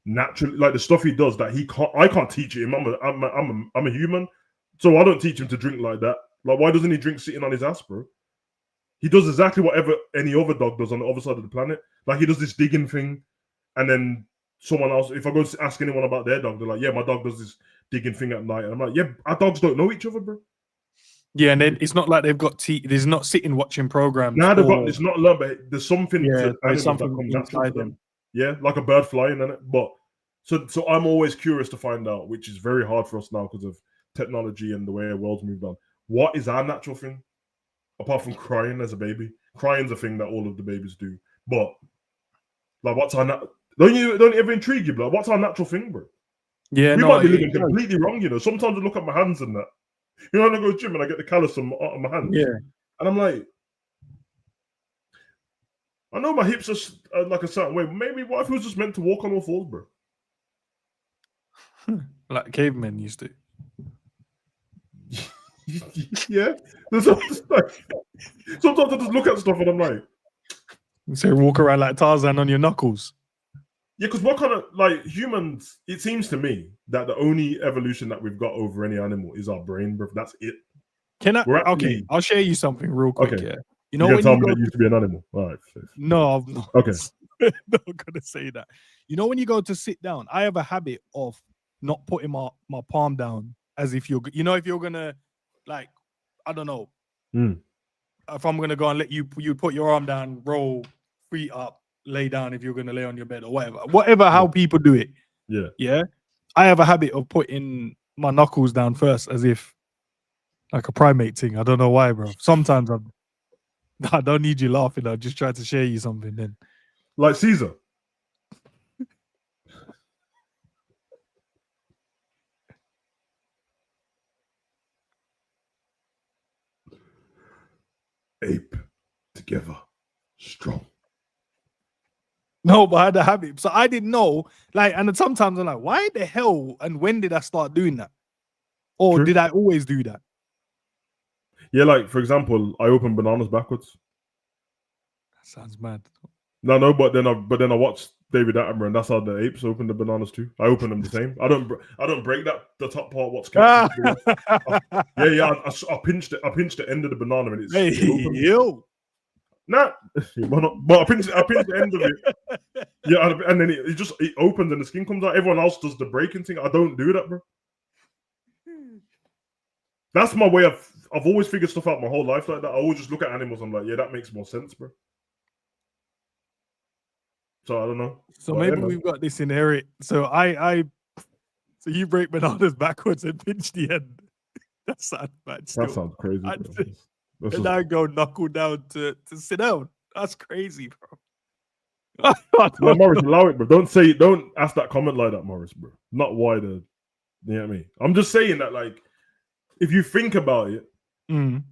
naturally, like the stuff he does that I can't teach him. I'm a human, so I don't teach him to drink like that. Like why doesn't he drink sitting on his ass, bro? He does exactly whatever any other dog does on the other side of the planet. Like he does this digging thing, and then someone else, if I go to ask anyone about their dog, they're like, "Yeah, my dog does this digging thing at night." And I'm like, "Yeah, our dogs don't know each other, bro." Yeah, and then it's not like they've got there's not sitting watching programs. Nah, it's not learned, but there's something to animals something that comes natural to them. them. Yeah, like a bird flying in it. But so I'm always curious to find out, which is very hard for us now because of technology and the way the world's moved on. What is our natural thing? Apart from crying as a baby. Crying's a thing that all of the babies do. But like what's our don't it ever intrigue you, like what's our natural thing, bro? Yeah, we might be living completely wrong, you know. Sometimes I look at my hands and that. You know, when I go to the gym and I get the callus on my hands. Yeah. And I'm like, I know my hips are like a certain way. Maybe what if it was just meant to walk on all fours, bro? Like cavemen used to. Yeah. Sometimes I just look at stuff and I'm like, so walk around like Tarzan on your knuckles. Yeah, because what kind of like humans? It seems to me that the only evolution that we've got over any animal is our brain, bro. That's it. Can I? Okay, I'll share you something real quick. Okay. Yeah, you know when you used to be an animal. All right. No, I'm not. Okay. Not gonna say that. You know when you go to sit down, I have a habit of not putting my palm down as if you're. You know if you're gonna, like, I don't know. If I'm gonna go and let you put your arm down, roll, feet up, lay down if you're gonna lay on your bed or whatever how people do it. Yeah. I have a habit of putting my knuckles down first as if like a primate thing. I don't know why, bro. Sometimes I don't need you laughing. I just try to share you something then. Like Caesar. Ape together, strong. No, but I had a habit. So I didn't know. Like, and then sometimes I'm like, why the hell and when did I start doing that? Or True. did I always do that? Yeah, like for example, I open bananas backwards. That sounds mad. No, but then I watched David Attenborough, and that's how the apes open the bananas too. I open them the same. I don't break the top part. What's connected? To the rest. Yeah. I pinched it. I pinched the end of the banana, and Hey, it opened. yo. Nah, but I pinched the end of it. Yeah, and then it opens and the skin comes out. Everyone else does the breaking thing. I don't do that, bro. That's my way of. I've always figured stuff out my whole life like that. I always just look at animals. I'm like, yeah, that makes more sense, bro. So I don't know. So maybe we've got this inherit. So so you break bananas backwards and pinch the end. That sounds bad. That sounds crazy. And I go knuckle down to sit down. That's crazy, bro. No, Morris, allow it, bro. Don't ask that comment like that, Morris, bro. Not why the. You know what I mean? I'm just saying that, like, if you think about it, when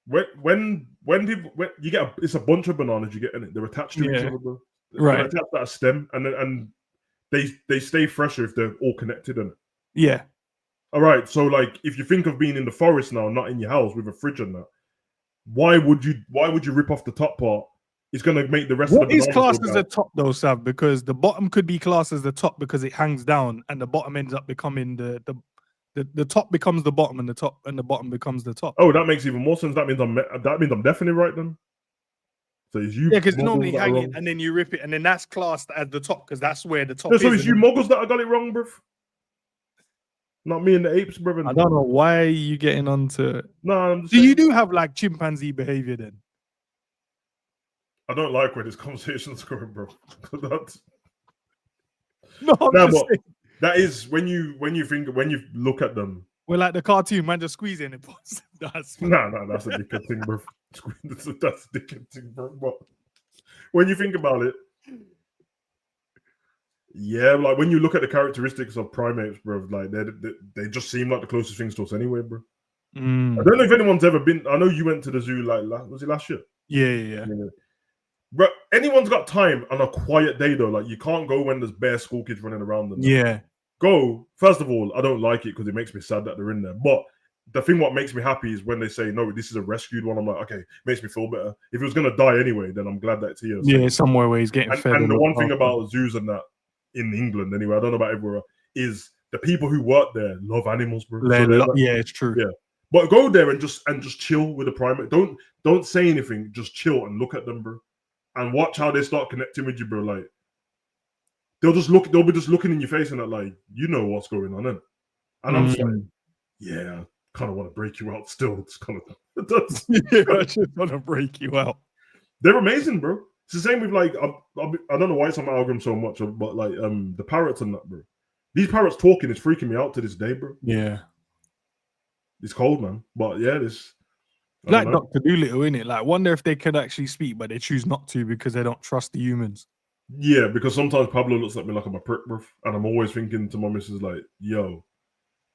you get it's a bunch of bananas you get in it, they're attached to each other, bro. Right. They're attached to a stem, and they stay fresher if they're all connected in it. Yeah. All right. So, like, if you think of being in the forest now, not in your house with a fridge and that, why would you rip off the top part? It's gonna make the rest of the bananas. What is classed as the top though, Sav? Because the bottom could be classed as the top because it hangs down, and the bottom ends up becoming the top becomes the bottom, and the bottom becomes the top. Oh, that makes even more sense. That means I'm definitely right then. So is you? Yeah, because normally hanging and then you rip it, and then that's classed as the top because that's where the top is. So it's you muggles that I got it wrong, bruv. Not me and the apes, brother. I don't know why you getting onto. No, so you do have like chimpanzee behavior then. I don't like where this conversation's going, bro. That is when you look at them. We're like the cartoon man just squeezing it. That's a dickhead thing, bro. That's a dickhead thing, bro. But when you think about it, yeah, like when you look at the characteristics of primates, bro, like they just seem like the closest things to us anyway, bro. I don't know if anyone's ever been. I know you went to the zoo was it last year? Yeah. But anyone's got time on a quiet day though. Like you can't go when there's bare school kids running around them. Yeah. Go. First of all, I don't like it because it makes me sad that they're in there. But the thing what makes me happy is when they say, no, this is a rescued one. I'm like, okay, makes me feel better. If it was going to die anyway, then I'm glad that it's here. Yeah, somewhere where he's getting fed. And the one thing about zoos and that in England, anyway, I don't know about everywhere, is the people who work there love animals, bro. Yeah, it's true. Yeah. But go there and just chill with the primate. Don't say anything. Just chill and look at them, bro. And watch how they start connecting with you, bro. Like they'll be just looking in your face and that, like, you know what's going on, innit? And I'm just like, yeah, I kind of want to break you out still. It's kind of I just want to break you out. They're amazing, bro. It's the same with like I don't know why it's on my algorithm so much, but like the parrots and that, bro. These parrots talking is freaking me out to this day, bro. Yeah. It's cold, man. But yeah, this like Dr. Dolittle, innit? Like, wonder if they could actually speak, but they choose not to because they don't trust the humans. Yeah, because sometimes Pablo looks at me like I'm a prick, bro. And I'm always thinking to my missus, like, yo,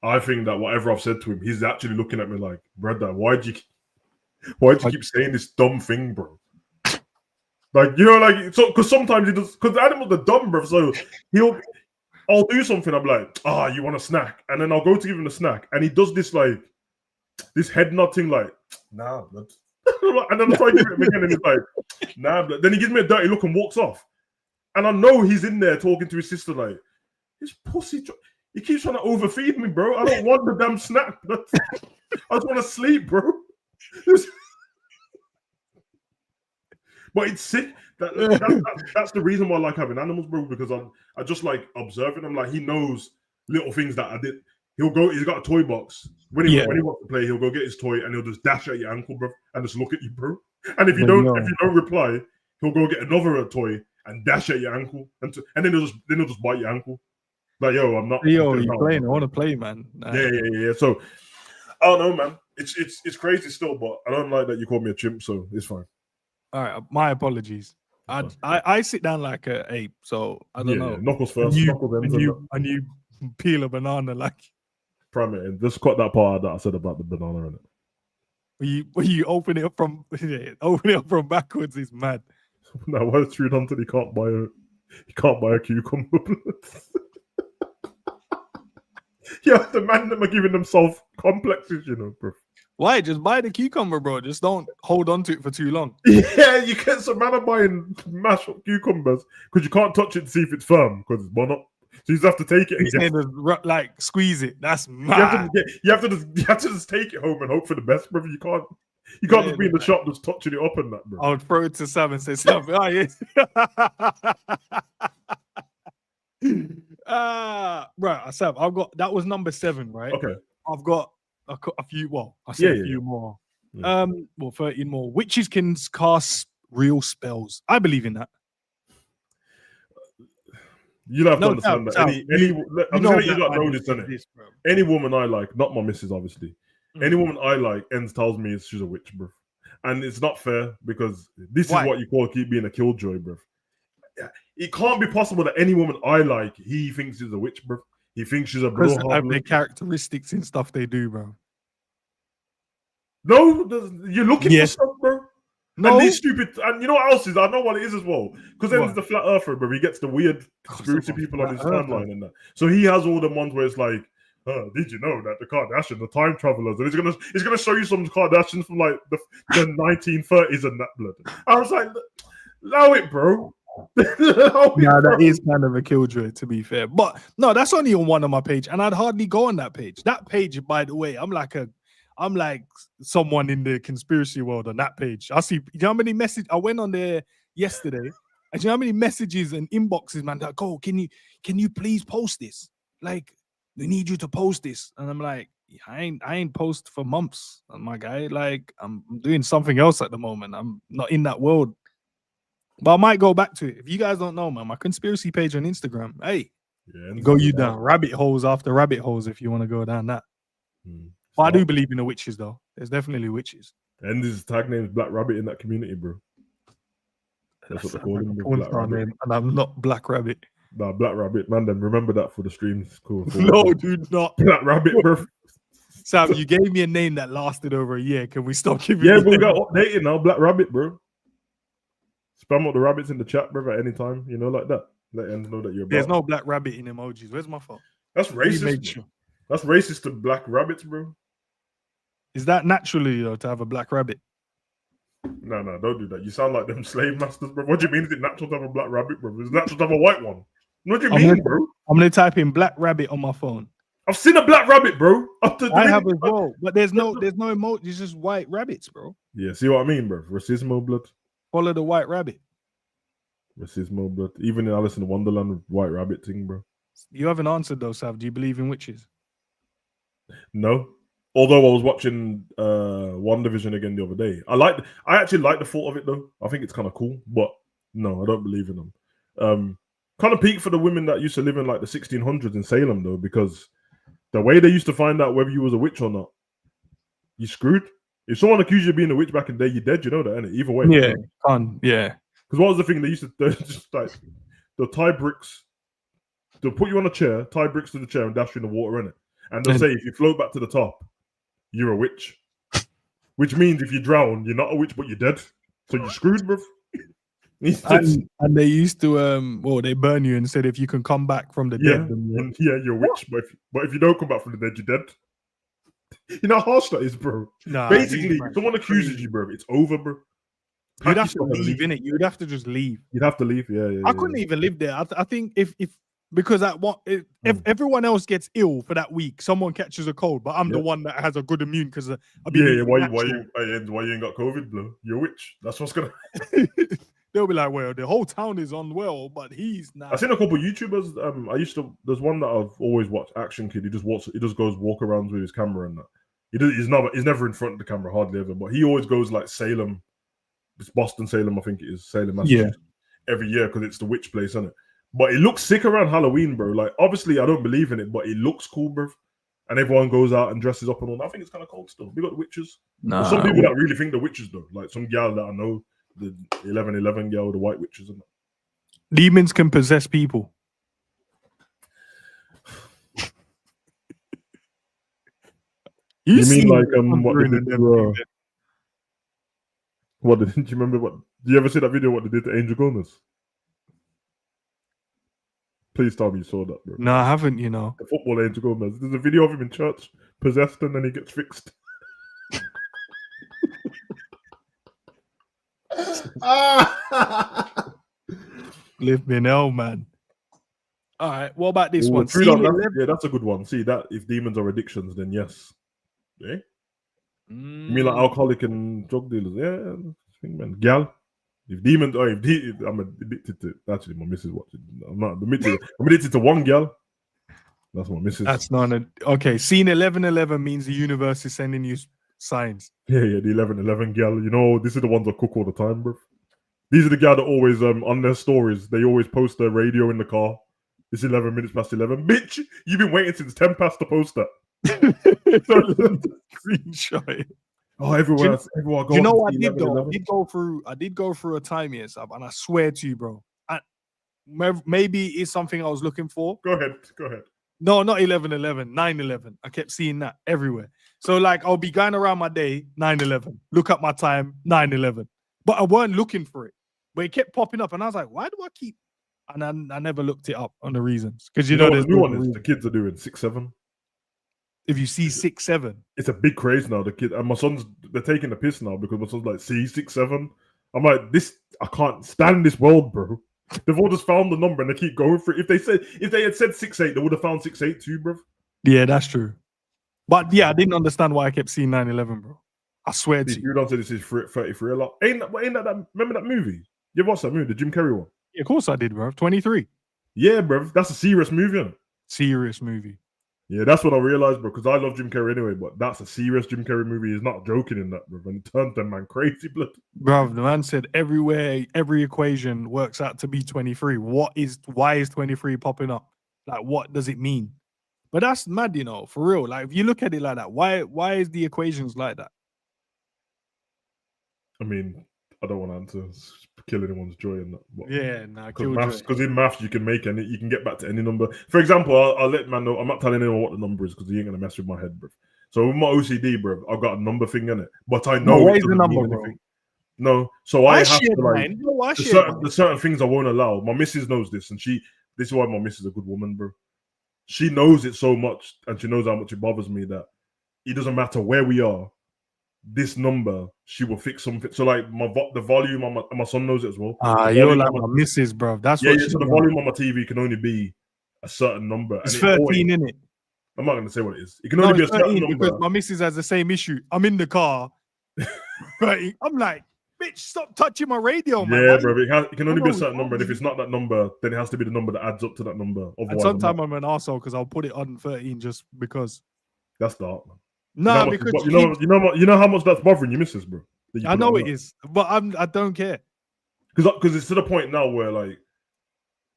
I think that whatever I've said to him, he's actually looking at me like, brother, why'd you keep saying this dumb thing, bro? Like, you know, like, so, because sometimes he does, because the animals are dumb, bro. So I'll do something, I'm like, you want a snack? And then I'll go to give him a snack. And he does this, like, this head nodding, like, nah, blood. And then I try to give it him again, and he's like, nah, blood. Then he gives me a dirty look and walks off. And I know he's in there talking to his sister, like, this pussy, he keeps trying to overfeed me, bro. I don't want the damn snack. I just want to sleep, bro. But it's sick. That's the reason why I like having animals, bro, because I just like observing them. Like, he knows little things that I did. He's got a toy box. When he wants to play, he'll go get his toy and he'll just dash at your ankle, bro, and just look at you, bro. And if you don't reply, he'll go get another toy and dash at your ankle, and then he'll just bite your ankle. Like, yo, I'm not. Yo, you playing? I want to play, man. Yeah. So I don't know, man. It's crazy still, but I don't like that you called me a chimp, so it's fine. All right, my apologies. I sit down like an ape, so I don't know. Knuckles first. And you peel a banana like. Primate, and just cut that part out that I said about the banana in it. When you open it up from backwards is mad. Now why is True until he can't buy a cucumber? Yeah, the man them are giving themselves complexes, you know, bro. Why? Just buy the cucumber, bro. Just don't hold on to it for too long. Yeah, you get some man are buying mashed up cucumbers because you can't touch it to see if it's firm because it's one up. So you just have to take it and get like squeeze it. That's mad. You have to just take it home and hope for the best, bro. You can't just be in the shop just touching it up and that, bro. I would throw it to Sam and say, Sam, oh, yes. Right, Sam, that was number 7, right? Okay. I've got a few. Well, I said a few more. Yeah. 13 more. Witches can cast real spells. I believe in that. You'll have to understand that. I'm just gonna let you know this, innit? Any woman I like, not my missus, obviously. Any woman I like tells me she's a witch, bro. And it's not fair because this is what you call keep being a killjoy, bro. It can't be possible that any woman I like, he thinks she's a witch, bro. He thinks she's a bro. Because of their characteristics and stuff they do, bro. No, you're looking for stuff, bro. No. And these stupid, and you know what else is? I know what it is as well. Because then there's the flat earther, bro. He gets the weird conspiracy people on his timeline and that. So he has all the ones where it's like, did you know that the Kardashians, the time travelers, and he's gonna show you some Kardashians from like the 1930s and that blood. I was like, allow it, bro. That is kind of a killjoy, to be fair. But no, that's only on one of my page, and I'd hardly go on that page. That page, by the way, I'm like someone in the conspiracy world on that page. I see, you know how many messages I went on there yesterday, and you know how many messages and inboxes, man, like, oh, can you please post this? Like, we need you to post this. And I'm like, I ain't post for months, my guy. Like, I'm doing something else at the moment. I'm not in that world. But I might go back to it. If you guys don't know, man, my conspiracy page on Instagram, hey, go you down rabbit holes after rabbit holes if you want to go down that. But I do believe in the witches, though. There's definitely witches. And his tag name is Black Rabbit in that community, bro. That's what they call him. Black Rabbit. And I'm not Black Rabbit. Nah, Black Rabbit, man. Then remember that for the streams. Cool. No, dude, not Black Rabbit, bro. Sam, you gave me a name that lasted over a year. Can we stop giving? Yeah, but we got updated now. Black Rabbit, bro. Spam up the rabbits in the chat, bro, at any time. You know, like that. Let them know that you're. There's no Black Rabbit in emojis. Where's my phone? That's racist. That's racist to black rabbits, bro. Is that naturally, though, to have a black rabbit? No, don't do that. You sound like them slave masters, bro. What do you mean? Is it natural to have a black rabbit, bro? It's natural to have a white one. What do you mean, bro? I'm gonna type in Black Rabbit on my phone. I've seen a black rabbit, bro. I have as well, but there's no emoji. It's just white rabbits, bro. Yeah, see what I mean, bro? Racismo blood. Follow the white rabbit. Racismo blood. Even in Alice in Wonderland, white rabbit thing, bro. You haven't answered though, Sav. Do you believe in witches? No. Although I was watching WandaVision again the other day. I actually like the thought of it though. I think it's kind of cool, but no, I don't believe in them. Kind of peak for the women that used to live in like the 1600s in Salem though, because the way they used to find out whether you was a witch or not, you screwed. If someone accused you of being a witch back in the day, you're dead. You know that, innit? Either way. Yeah, yeah. Because what was the thing they used to just like they'll tie bricks, they'll put you on a chair, tie bricks to the chair, and dash you in the water, innit? And they'll say if you float back to the top, you're a witch. Which means if you drown, you're not a witch, but you're dead. So you're screwed, bro. And they used to they burn you and said if you can come back from the dead, then you're a witch. But if you don't come back from the dead, you're dead. You know how harsh that is, bro. Nah, basically, if someone accuses you, bro, it's over, bro. You'd have to leave, innit? You'd have to just leave. You'd have to leave, yeah. I couldn't even live there. I think if because if everyone else gets ill for that week, someone catches a cold, but I'm the one that has a good immune because I've been why you ain't got COVID, bro? You're a witch. That's what's gonna. They'll be like, well, the whole town is unwell, but he's not. I've seen a couple of YouTubers. There's one that I've always watched, Action Kid. He just goes walk around with his camera and that. He's never in front of the camera, hardly ever. But he always goes like Salem. It's Boston, Salem, I think it is. Salem, Massachusetts. Yeah. Every year because it's the witch place, isn't it? But it looks sick around Halloween, bro. Like, obviously, I don't believe in it, but it looks cool, bro. And everyone goes out and dresses up and all that. I think it's kind of cold still. We got the witches. Nah, some people that really think the witches, though. Like some gal that I know, the 1111 girl, the white witches. And that. Demons can possess people. You mean like what did you remember Do you ever see that video? What they did to Angel Gomez? Please tell me you saw that, bro. No, I haven't. You know, The football Angel Gomez. There's a video of him in church, possessed, and then he gets fixed. live me now, man. All right. What about this Ooh, one? true, that's a good one. See that if demons are addictions, then yes. Yeah. You mean like alcoholic and drug dealers? Yeah, I think, man. Gal. If demons, or if I'm addicted to. Actually, my missus watching. I'm not addicted. I'm addicted to one gal. That's my missus. That's not okay. Seeing 11:11 means the universe is sending you signs. Yeah, the 11:11 gal. You know, this is the ones that cook all the time, bro. These are the gal that always on their stories. They always post their radio in the car. It's 11 minutes past 11. Bitch, you've been waiting since 10 past to post that. Screenshot it. Oh, everywhere. Everywhere I go. You know what I did though? I did go through a time, yes, and I swear to you, bro. Maybe it's something I was looking for. Go ahead. No, not 11:11, 9:11. I kept seeing that everywhere. So like I'll be going around my day, 9:11. Look at my time, 9:11. But I weren't looking for it. But it kept popping up, and I was like, why do I keep? And I never looked it up on the reasons because you know there's the new one is the kids are doing 6-7. If you see 6-7, it's a big craze now. The kid and my son's they're taking the piss now because my son's like, see 6-7. I'm like, this I can't stand this world, bro. They've all just found the number and they keep going for it. If they had said 6-8, they would have found 6-8 too, bro. Yeah, that's true. But yeah, I didn't understand why I kept seeing 9/11, bro. I swear to you. You don't say this is 33 a lot. Ain't that remember that movie? You watched that movie, the Jim Carrey one? Yeah, of course I did, bro. 23. Yeah, bro. That's a serious movie, isn't it? Serious movie. Yeah, that's what I realized, bro, because I love Jim Carrey anyway, but that's a serious Jim Carrey movie. He's not joking in that, bro. And it turned them man crazy, blood. Bro, the man said everywhere, every equation works out to be 23. Why is 23 popping up? Like, what does it mean? But that's mad, you know, for real. Like, if you look at it like that, why is the equations like that? I mean, I don't want to kill anyone's joy in that. Yeah, nah, because in maths you can make you can get back to any number. For example, I'll let man know. I'm not telling anyone what the number is because he ain't gonna mess with my head, bro. So with my OCD, bro, I've got a number thing in it, but I know what is the number, bro? No, so I have to like there's certain things I won't allow. My missus knows this, and this is why my missus is a good woman, bro. She knows it so much, and she knows how much it bothers me that it doesn't matter where we are. This number, she will fix something. So like the volume on my son knows it as well. You're like my missus, bro. That's what. Yeah. So the volume on my TV can only be a certain number. It's 13, isn't it? I'm not going to say what it is. It can only be a certain number. Because my missus has the same issue. I'm in the car, right? I'm like, bitch, stop touching my radio, man. Yeah, bro. It can only be a certain number, and if it's not that number, then it has to be the number that adds up to that number. And sometimes I'm an arsehole because I'll put it on 13 just because. That's dark, man. No, because you know how much that's bothering your missus, bro. I know it is, but I don't care. Because it's to the point now where like,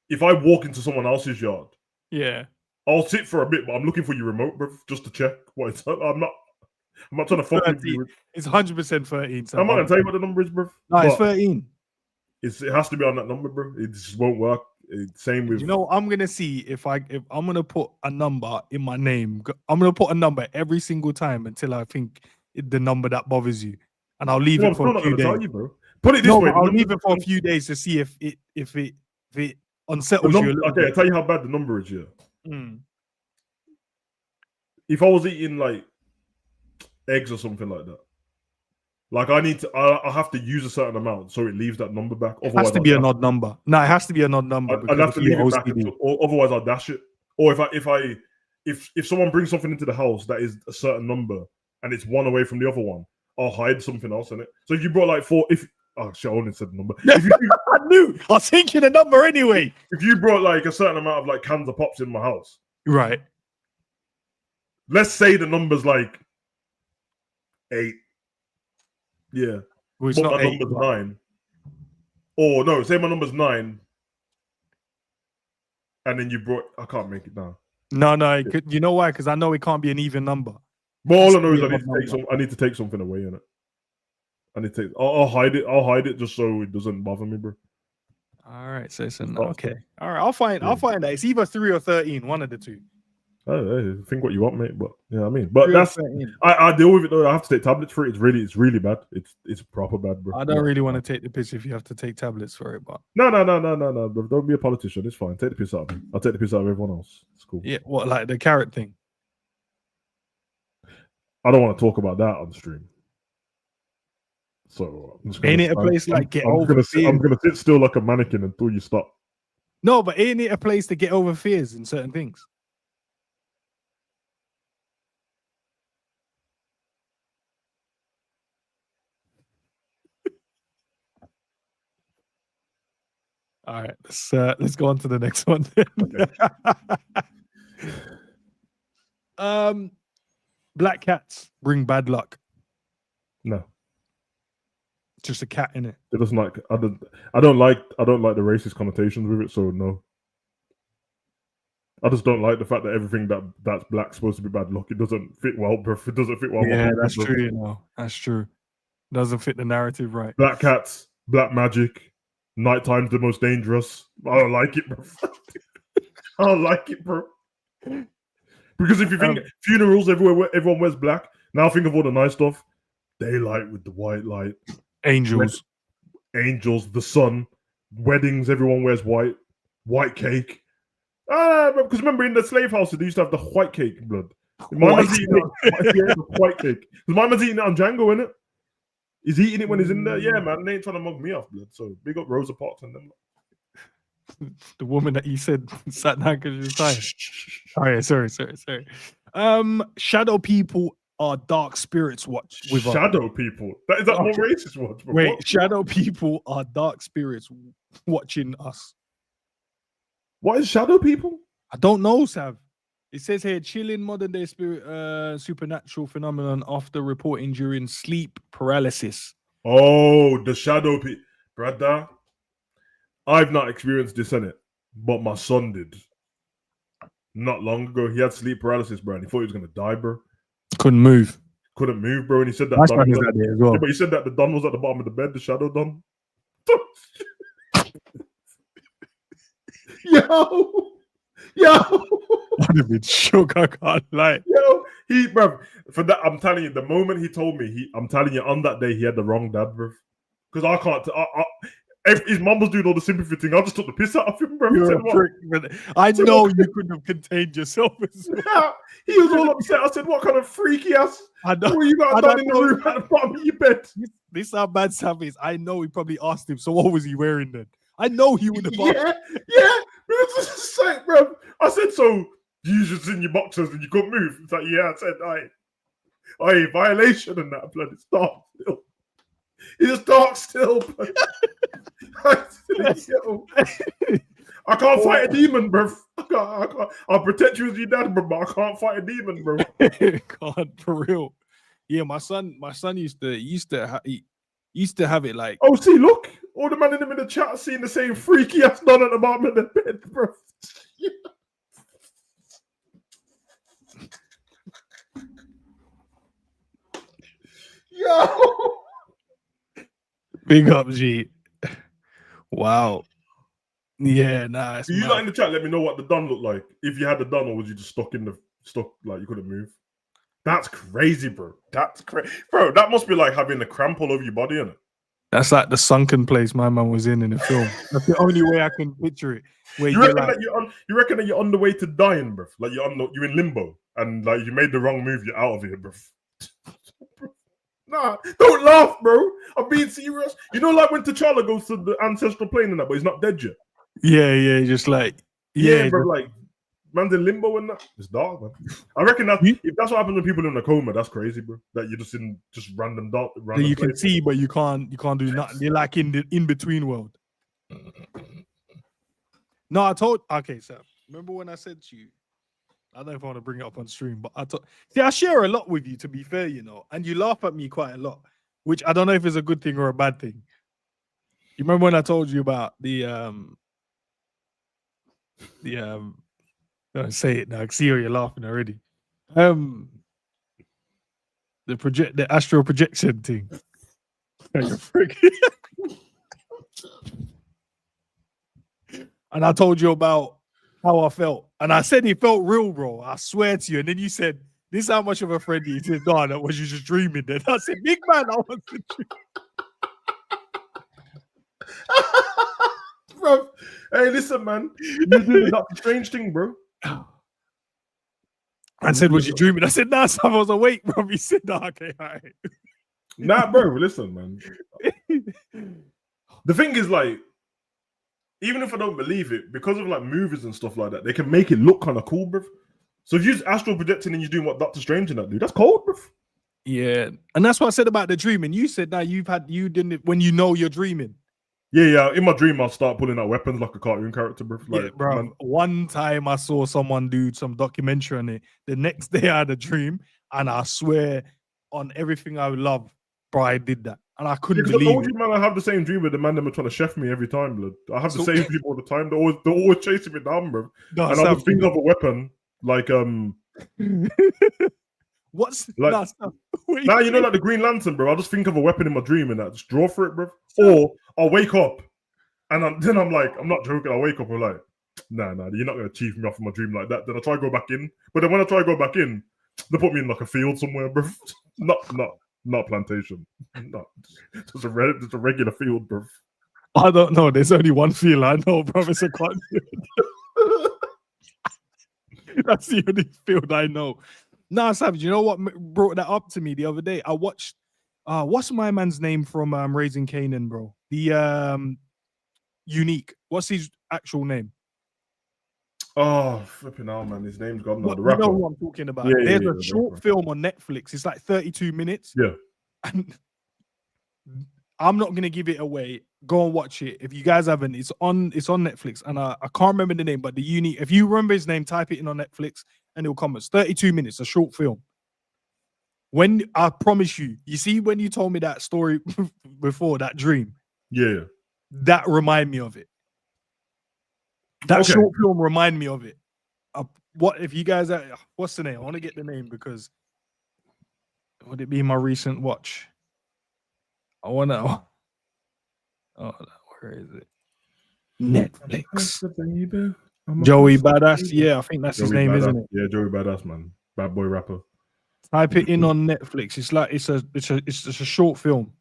if I walk into someone else's yard, yeah, I'll sit for a bit, but I'm looking for your remote, bro, just to check what it's. I'm not trying to fuck with you. It's 100% 13. So I'm not gonna tell you what the number is, bro. No, it's 13. It has to be on that number, bro. It just won't work. Same with. You know, I'm gonna see if I'm gonna put a number in my name. I'm gonna put a number every single time until I think the number that bothers you, and I'll leave it for a few days. You, bro. Put it this way. I'll leave it for a few days to see if it unsettles you. Okay, I'll tell you how bad the number is. Yeah. If I was eating like eggs or something like that, like I have to use a certain amount so it leaves that number back. It has to be an odd number. No, it has to be an odd number. I'd have to leave it back, or otherwise I'll dash it. Or if someone brings something into the house that is a certain number and it's one away from the other one, I'll hide something else in it. So if you brought like 4, I only said the number. I knew. I was thinking the number anyway. If you brought like a certain amount of like cans of pops in my house, right? Let's say the number's like 8. Yeah. Well, it's not 8, number's 9. Or no, say my number's 9. And then you brought I can't make it now. No, you know why? Because I know it can't be an even number. Well, all I know is I need to take something away in it. I need to take I'll hide it just so it doesn't bother me, bro. All right, so okay. All right, I'll find that. It's either 3 or 13, one of the two. Hey, think what you want, mate. But you know what I mean. But Real that's thing. I deal with it though. I have to take tablets for it. It's really bad. It's proper bad, bro. I don't really want to take the piss if you have to take tablets for it, but No, bro. Don't be a politician. It's fine. Take the piss out of me. I'll take the piss out of everyone else. It's cool. yeah, what like the carrot thing? I don't want to talk about that on stream. So I'm just gonna Ain't it a place like get over fears? I'm gonna sit still like a mannequin until you stop. No, but ain't it a place to get over fears in certain things? All right, let's go on to the next one. Okay. Black cats bring bad luck. No, Just a cat in it. it doesn't like. I don't like the racist connotations with it. So no. I just don't like the fact that everything that's black supposed to be bad luck. It doesn't fit well, bro. It doesn't fit well. Yeah, that's true. You know, that's true. Doesn't fit the narrative right. Black cats, black magic, nighttime's the most dangerous. I don't like it, bro. I don't like it, bro. Because if you think funerals everywhere, everyone wears black. Now think of all the nice stuff. Daylight with the white light. Angels, the sun. Weddings, everyone wears white. White cake. Because remember in the slave houses, they used to have the white cake blood. My man's eating white cake. Because my man's eating it on Django, innit? He's eating it when he's in there. Yeah, man. They ain't trying to mug me off, blood. So big up Rosa Parks and them. the woman that you said sat down because she was tired. Oh yeah, sorry. Shadow people are dark spirits. Watch with shadow people. That is that more racist watch. Wait, what? Shadow people are dark spirits watching us. What is shadow people? I don't know, Sav. It says here, chilling modern day spirit supernatural phenomenon after reporting during sleep paralysis. Oh, the shadow people, brother. I've not experienced this in it, but my son did. Not long ago, he had sleep paralysis, bro, and he thought he was gonna die, bro. Couldn't move, bro, and he said that. As well. Yeah, but he said that the Don was at the bottom of the bed, the shadow Don. Yo, I'd have been shook. I can't lie. Yo, bro, for that, I'm telling you, the moment he told me, I'm telling you, on that day, he had the wrong dad, bro. Because I can't. If his mum was doing all the sympathy thing, I just took the piss out of him, bro. I know you couldn't have contained yourself. As well. He was all upset. I said, "What kind of freaky ass? What you got done in the room at the bottom of your bed?" This is how bad Sam is. I know he probably asked him. So what was he wearing then? I know he would have asked. Yeah. It's just like, bro. I said, "So you just in your boxers and you couldn't move?" It's like, yeah. I said, "I violation and that blood. It's dark still. It's dark still." I can't fight a demon, bro. I can't. I'll protect you as your dad, bro, but I can't fight a demon, bro. God, for real. Yeah, my son used to have it like. Oh, see, look, all the man in the chat are seeing the same freaky ass Don at the bottom of the bed, bro. Yo, big up, G. Wow. Yeah, nah. You like in the chat, let me know what the Don looked like. If you had the Don, or was you just stuck like you couldn't move? That's crazy, bro. That's crazy, bro. That must be like having a cramp all over your body, innit? That's like the sunken place my man was in the film. That's the only way I can picture it. Where you reckon that you're on the way to dying, bro? Like you're in limbo, and like you made the wrong move, you're out of here, bro. Nah, don't laugh, bro. I'm being serious. You know, like when T'Challa goes to the ancestral plane and that, but he's not dead yet. Yeah, just like bro. Like man's in limbo and that. It's dark, man. I reckon that if that's what happens when people in a coma, that's crazy, bro. That you're just in just random dark. You can see, but you can't do nothing. You're like in the in between world. No, okay, so remember when I said to you, I don't know if I want to bring it up on stream, but I share a lot with you, to be fair, you know, and you laugh at me quite a lot, which I don't know if it's a good thing or a bad thing. You remember when I told you about don't say it now. I see you're laughing already. The astral projection thing. You're freaking. And I told you about how I felt. And I said it felt real, bro. I swear to you. And then you said, this is how much of a friend he said, no, that was you just dreaming then. I said, big man, I was to dream. Bro, hey, listen, man. You do the strange thing, bro. I said, was you dreaming? I said, nah, I was awake, bro. He said, nah, okay, all right. Nah, bro, listen, man. The thing is, like, even if I don't believe it, because of like movies and stuff like that, they can make it look kind of cool, bro. So if you're astral projecting and you're doing what Doctor Strange and that do, that's cold, bro. Yeah, and that's what I said about the dreaming. You said that you didn't when you know you're dreaming. Yeah. In my dream, I'll start pulling out weapons like a cartoon character, bro. Like, yeah, bro. Man. One time I saw someone do some documentary on it. The next day I had a dream, and I swear on everything I love, bro, I did that. And I couldn't believe I told you, man, I have the same dream with the man that were trying to chef me every time, blood. I have the same dream all the time. They're always chasing me down, bro. No, and I would think of a weapon like what's like now you know like the Green Lantern, bro. I'll just think of a weapon in my dream and that just draw for it, bro. Or I'll wake up and then I'm like, I'm not joking. I wake up and I'm like, nah, you're not gonna cheat me off of my dream like that. Then I try to go back in, but then when I try to go back in, they put me in like a field somewhere, bro. Not plantation. No, just a regular field, bro. I don't know. There's only one field I know, bro. It's a cornfield. That's the only field I know. Nah, Savage, you know what brought that up to me the other day? I watched what's my man's name from Raising Kanan, bro? The Unique. What's his actual name? Oh, flipping hell, man. His name's gone now. The rapper. You know what I'm talking about. There's a short film on Netflix. It's like 32 minutes. Yeah. And I'm not gonna give it away. Go and watch it. If you guys haven't, it's on Netflix. And I can't remember the name, but the Unique. If you remember his name, type it in on Netflix and it'll come. It's 32 minutes, a short film. When I promise you, you see when you told me that story before, that dream. Yeah. That remind me of it. That short film remind me of it. What if you guys are, what's the name? I want to get the name because would it be my recent watch? I want to. Oh, where is it? Netflix. Joey Badass. Yeah, I think that's his name, isn't it? Yeah, Joey Badass, man. Bad boy rapper. Type it in on Netflix. It's like it's a short film.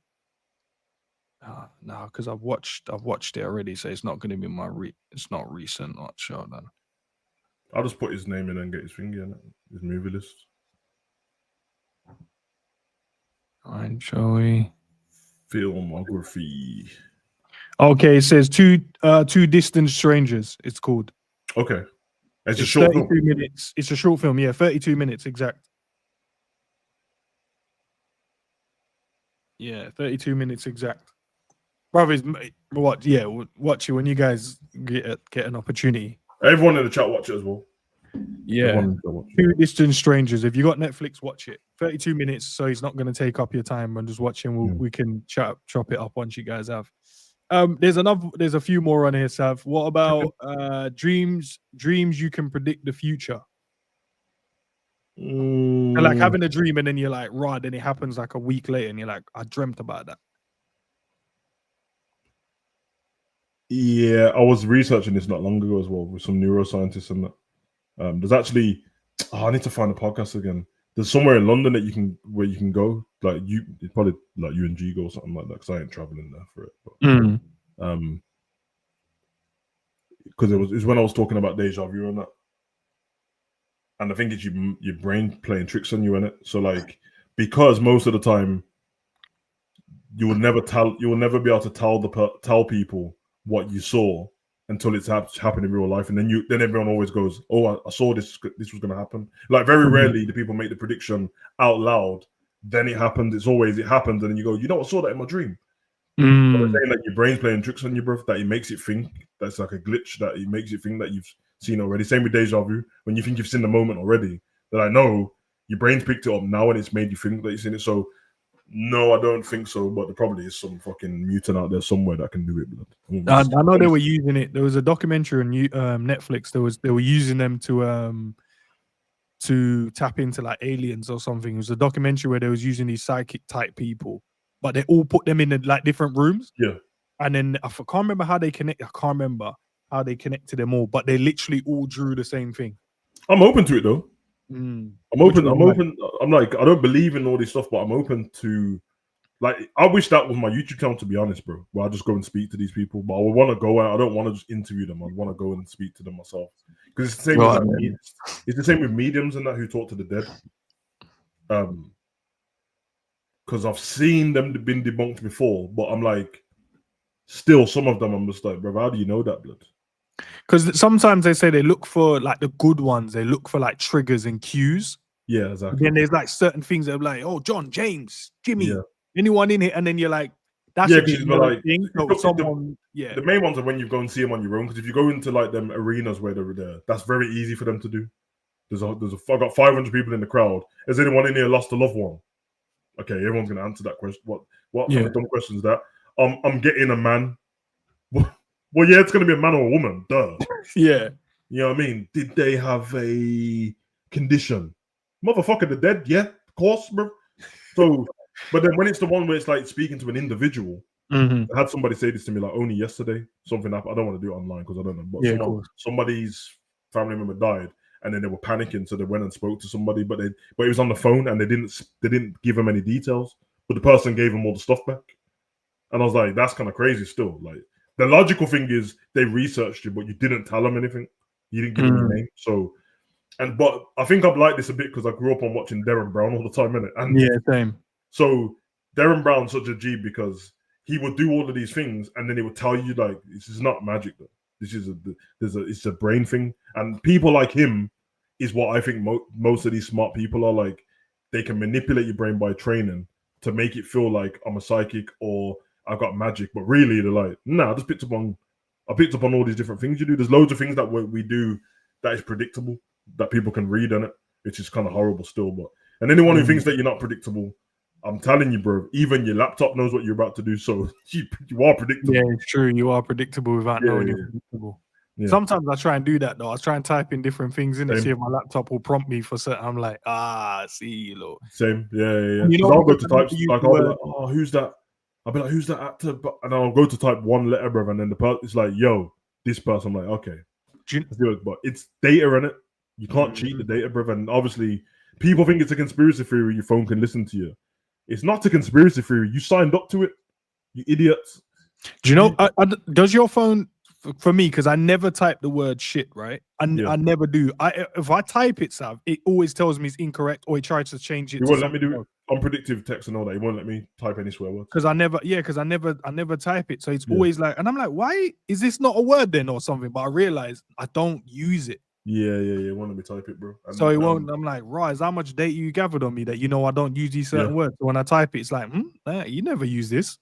No, because I've watched it already, so it's not going to be my it's not recent. Not sure then. I'll just put his name in and get his finger in it. His movie list. Alright, Joey. Filmography. Okay, it says two distant strangers. It's called. Okay, it's a short 32 film. Minutes. It's a short film. Yeah, 32 minutes exact. Yeah, 32 minutes exact. Brothers, what? Yeah, watch it when you guys get an opportunity. Everyone in the chat watch it as well. Yeah, Two Distant Strangers. If you got Netflix, watch it. 32 minutes, so he's not going to take up your time and just watching. We can chop it up once you guys have. There's a few more on here, Sav. What about dreams you can predict the future? Like having a dream and then you're like, right, then it happens like a week later and you're like, I dreamt about that. Yeah, I was researching this not long ago as well with some neuroscientists and that. There's actually, I need to find the podcast again. There's somewhere in London where you can go, like it's probably like UNG go or something like that. Because I ain't traveling there for it. But, because it was when I was talking about deja vu and that, and I think it's your brain playing tricks on you in it. So like, because most of the time you will never be able to tell people what you saw until it's happened in real life, and then everyone always goes, "Oh, I saw this was going to happen." Like very rarely do people make the prediction out loud. Then it happens. It happens, and then you go, "You know, I saw that in my dream." But saying that your brain's playing tricks on you, bro, that it makes it think that's like a glitch, that it makes you think that you've seen already. Same with deja vu. When you think you've seen the moment already, that I know your brain's picked it up now and it's made you think that you've seen it. So no, I don't think so. But there probably is some fucking mutant out there somewhere that can do it. Blood. I know they were using it. There was a documentary on Netflix. They were using them to tap into like aliens or something. It was a documentary where they was using these psychic type people, but they all put them in like different rooms. Yeah. And then I can't remember how they connect. I can't remember how they connected them all, but they literally all drew the same thing. I'm open to it though. Mm. I'm open. I'm like, I don't believe in all this stuff, but I'm open to. Like, I wish that was my YouTube channel, to be honest, bro. Where I just go and speak to these people, but I would want to go and I don't want to just interview them. I want to go and speak to them myself because it's the same. With, like, it's the same with mediums and that who talk to the dead. Because I've seen them been debunked before, but I'm like, still some of them I'm just like, bro, how do you know that, blood? Because sometimes they say they look for like the good ones. They look for like triggers and cues. Yeah, exactly. Then there's like certain things that are like, oh, John, James, Jimmy, anyone in here, and then you're like, that's a like thing. The main ones are when you go and see them on your own. Because if you go into like them arenas where they're there, that's very easy for them to do. I got 500 people in the crowd. Has anyone in here lost a loved one? Okay, everyone's gonna answer that question. What kind of dumb question is that? I'm getting a man. Well, yeah, it's gonna be a man or a woman. Duh. Yeah. You know what I mean? Did they have a condition? Motherfucker, they're dead. Yeah, of course, bro. So, but then when it's the one where it's like speaking to an individual, I had somebody say this to me like only yesterday. Something happened. I don't want to do it online because I don't know. But somebody's family member died, and then they were panicking, so they went and spoke to somebody. But it was on the phone, and they didn't give them any details. But the person gave them all the stuff back, and I was like, that's kind of crazy. Still, like the logical thing is they researched you, but you didn't tell them anything. You didn't give them your name, so. But I think I've liked this a bit because I grew up on watching Darren Brown all the time, innit? And same. So Darren Brown's such a G because he would do all of these things and then he would tell you like this is not magic though. This is it's a brain thing. And people like him is what I think most of these smart people are like. They can manipulate your brain by training to make it feel like I'm a psychic or I've got magic, but really they're like, nah, I picked up on all these different things you do. There's loads of things that we do that is predictable. That people can read on it, which is kind of horrible still. And anyone who thinks that you're not predictable, I'm telling you, bro, even your laptop knows what you're about to do. So you are predictable. Yeah, it's true. You are predictable without knowing you're predictable. Yeah. Sometimes I try and do that though. I try and type in different things in it, see if my laptop will prompt me for certain. I'm like, see, look. Same. Yeah. You know, I'll go to type like I'll be like, oh, who's that? I'll be like, who's that actor? And I'll go to type one letter, bro, and then the person it's like, yo, this person. I'm like, okay. Let's do it. But it's data in it. You can't cheat the data, bro. And obviously, people think it's a conspiracy theory. Your phone can listen to you. It's not a conspiracy theory. You signed up to it, you idiots. Do you know? Does your phone, for me, because I never type the word shit, right? I never do. If I type it, Sav, it always tells me it's incorrect, or it tries to change it. It won't let me do it. Unpredictive text and all that. It won't let me type any swear words. Because I never type it. So it's always like, and I'm like, why is this not a word then or something? But I realize I don't use it. Yeah. It won't let me type it, bro. So it won't. I'm like, right, how much data you gathered on me that you know I don't use these certain words. So when I type it, it's like, you never use this.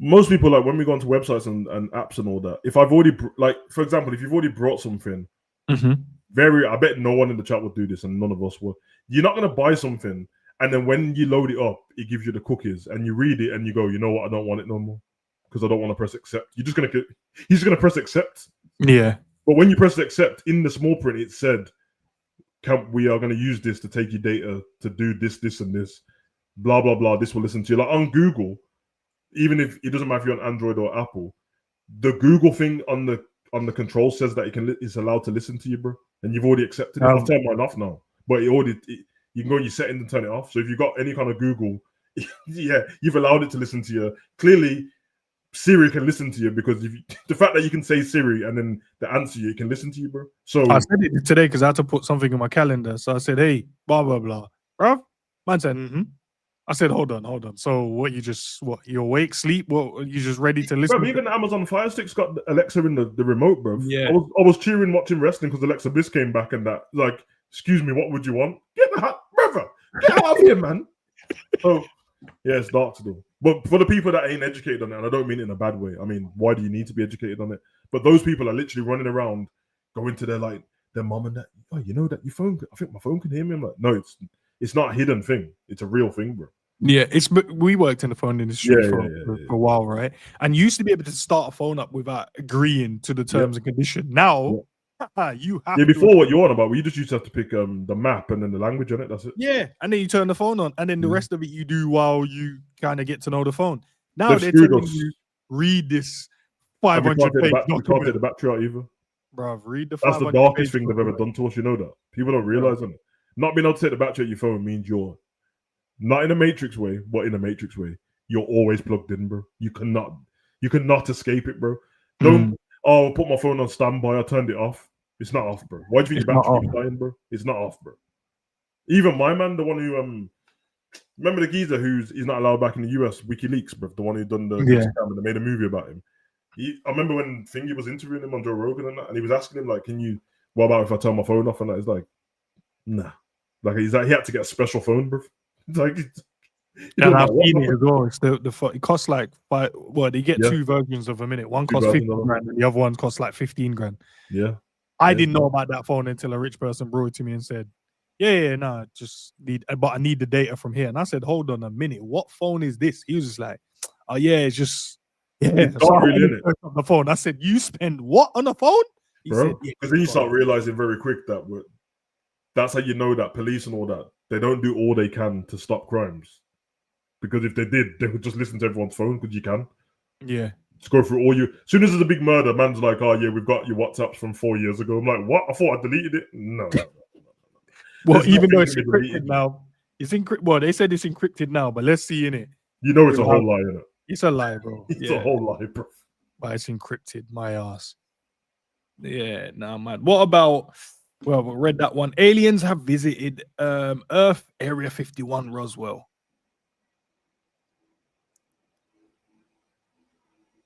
Most people, like when we go onto websites and apps and all that, if I've already, like, for example, if you've already brought something, I bet no one in the chat would do this and none of us would. You're not going to buy something and then when you load it up, it gives you the cookies and you read it and you go, you know what, I don't want it no more because I don't want to press accept. You're just going to press accept. Yeah. But when you press accept, in the small print, it said, we are going to use this to take your data to do this, this, and this, blah, blah, blah. This will listen to you. Like on Google, even if it doesn't matter if you're on Android or Apple, the Google thing on the control says that it's allowed to listen to you, bro. And you've already accepted it. I've turned mine off now. But you can go in your settings and turn it off. So if you've got any kind of Google, you've allowed it to listen to you. Clearly, Siri can listen to you because the fact that you can say Siri and then the answer you can listen to you, bro. So I said it today because I had to put something in my calendar. So I said, hey, blah blah blah, bro. Man said, I said, hold on. So what? You awake, sleep? What? You just ready to listen? Bro, even Amazon Fire Stick's got Alexa in the remote, bro. Yeah. I was cheering watching wrestling because Alexa Bliss came back and that like, excuse me, what would you want? Get out of here, man. So yeah, it's dark still. But for the people that ain't educated on it, and I don't mean it in a bad way. I mean, why do you need to be educated on it? But those people are literally running around, going to their mom and dad. Oh, you know that your phone? I think my phone can hear me. I'm like, no, it's not a hidden thing. It's a real thing, bro. Yeah, we worked in the phone industry for a while, right? And you used to be able to start a phone up without agreeing to the terms and conditions. Now you have before what you're on about, you just used to have to pick the map and then the language on it. That's it. Yeah, and then you turn the phone on, and then the rest of it you do while you kind of get to know the phone. Now they're telling you read this 500 page document. You can't take the battery out either. Bro, read the That's the 500 darkest page thing they've book, ever bro. done to us. You know that. People don't realize it. Not being able to take the battery out your phone means you're not in a Matrix way, but in a Matrix way. You're always plugged in, bro. You cannot escape it, bro. Don't put my phone on standby. I turned it off. It's not off, bro. Why do you think It's your not battery off. is dying, bro? It's not off, bro. Even my man, the one who remember the geezer he's not allowed back in the US, WikiLeaks, bro, the one who done the scam and they made a movie about him. I remember when Thingy was interviewing him on Joe Rogan and that, and he was asking him like, what about if I turn my phone off? And that, he's like, nah. Like he had to get a special phone, bro. It's like, and I've seen it as well. It's it costs like they get two versions of a minute. One costs 50 grand and the other one costs like 15 grand. Yeah. I didn't know about that phone until a rich person brought it to me and said, but I need the data from here. And I said, hold on a minute, what phone is this? He was just like, oh yeah, it's just it's not really in it. On the phone. I said, you spend what on the phone? He bro? said, because then you start realizing very quick that that's how you know that police and all that, they don't do all they can to stop crimes. Because if they did, they would just listen to everyone's phone because you can. Yeah. Just go through all as soon as there's a big murder, man's like, oh yeah, we've got your WhatsApps from 4 years ago. I'm like, what? I thought I deleted it. No. Well, even though it's encrypted now, well, they said it's encrypted now, but let's see in it. You know it's a whole lie, isn't it? It's a lie, bro. It's a whole lie, bro. But it's encrypted, my ass. Yeah, nah, man. What about? Well, we read that one. Aliens have visited Earth Area 51, Roswell.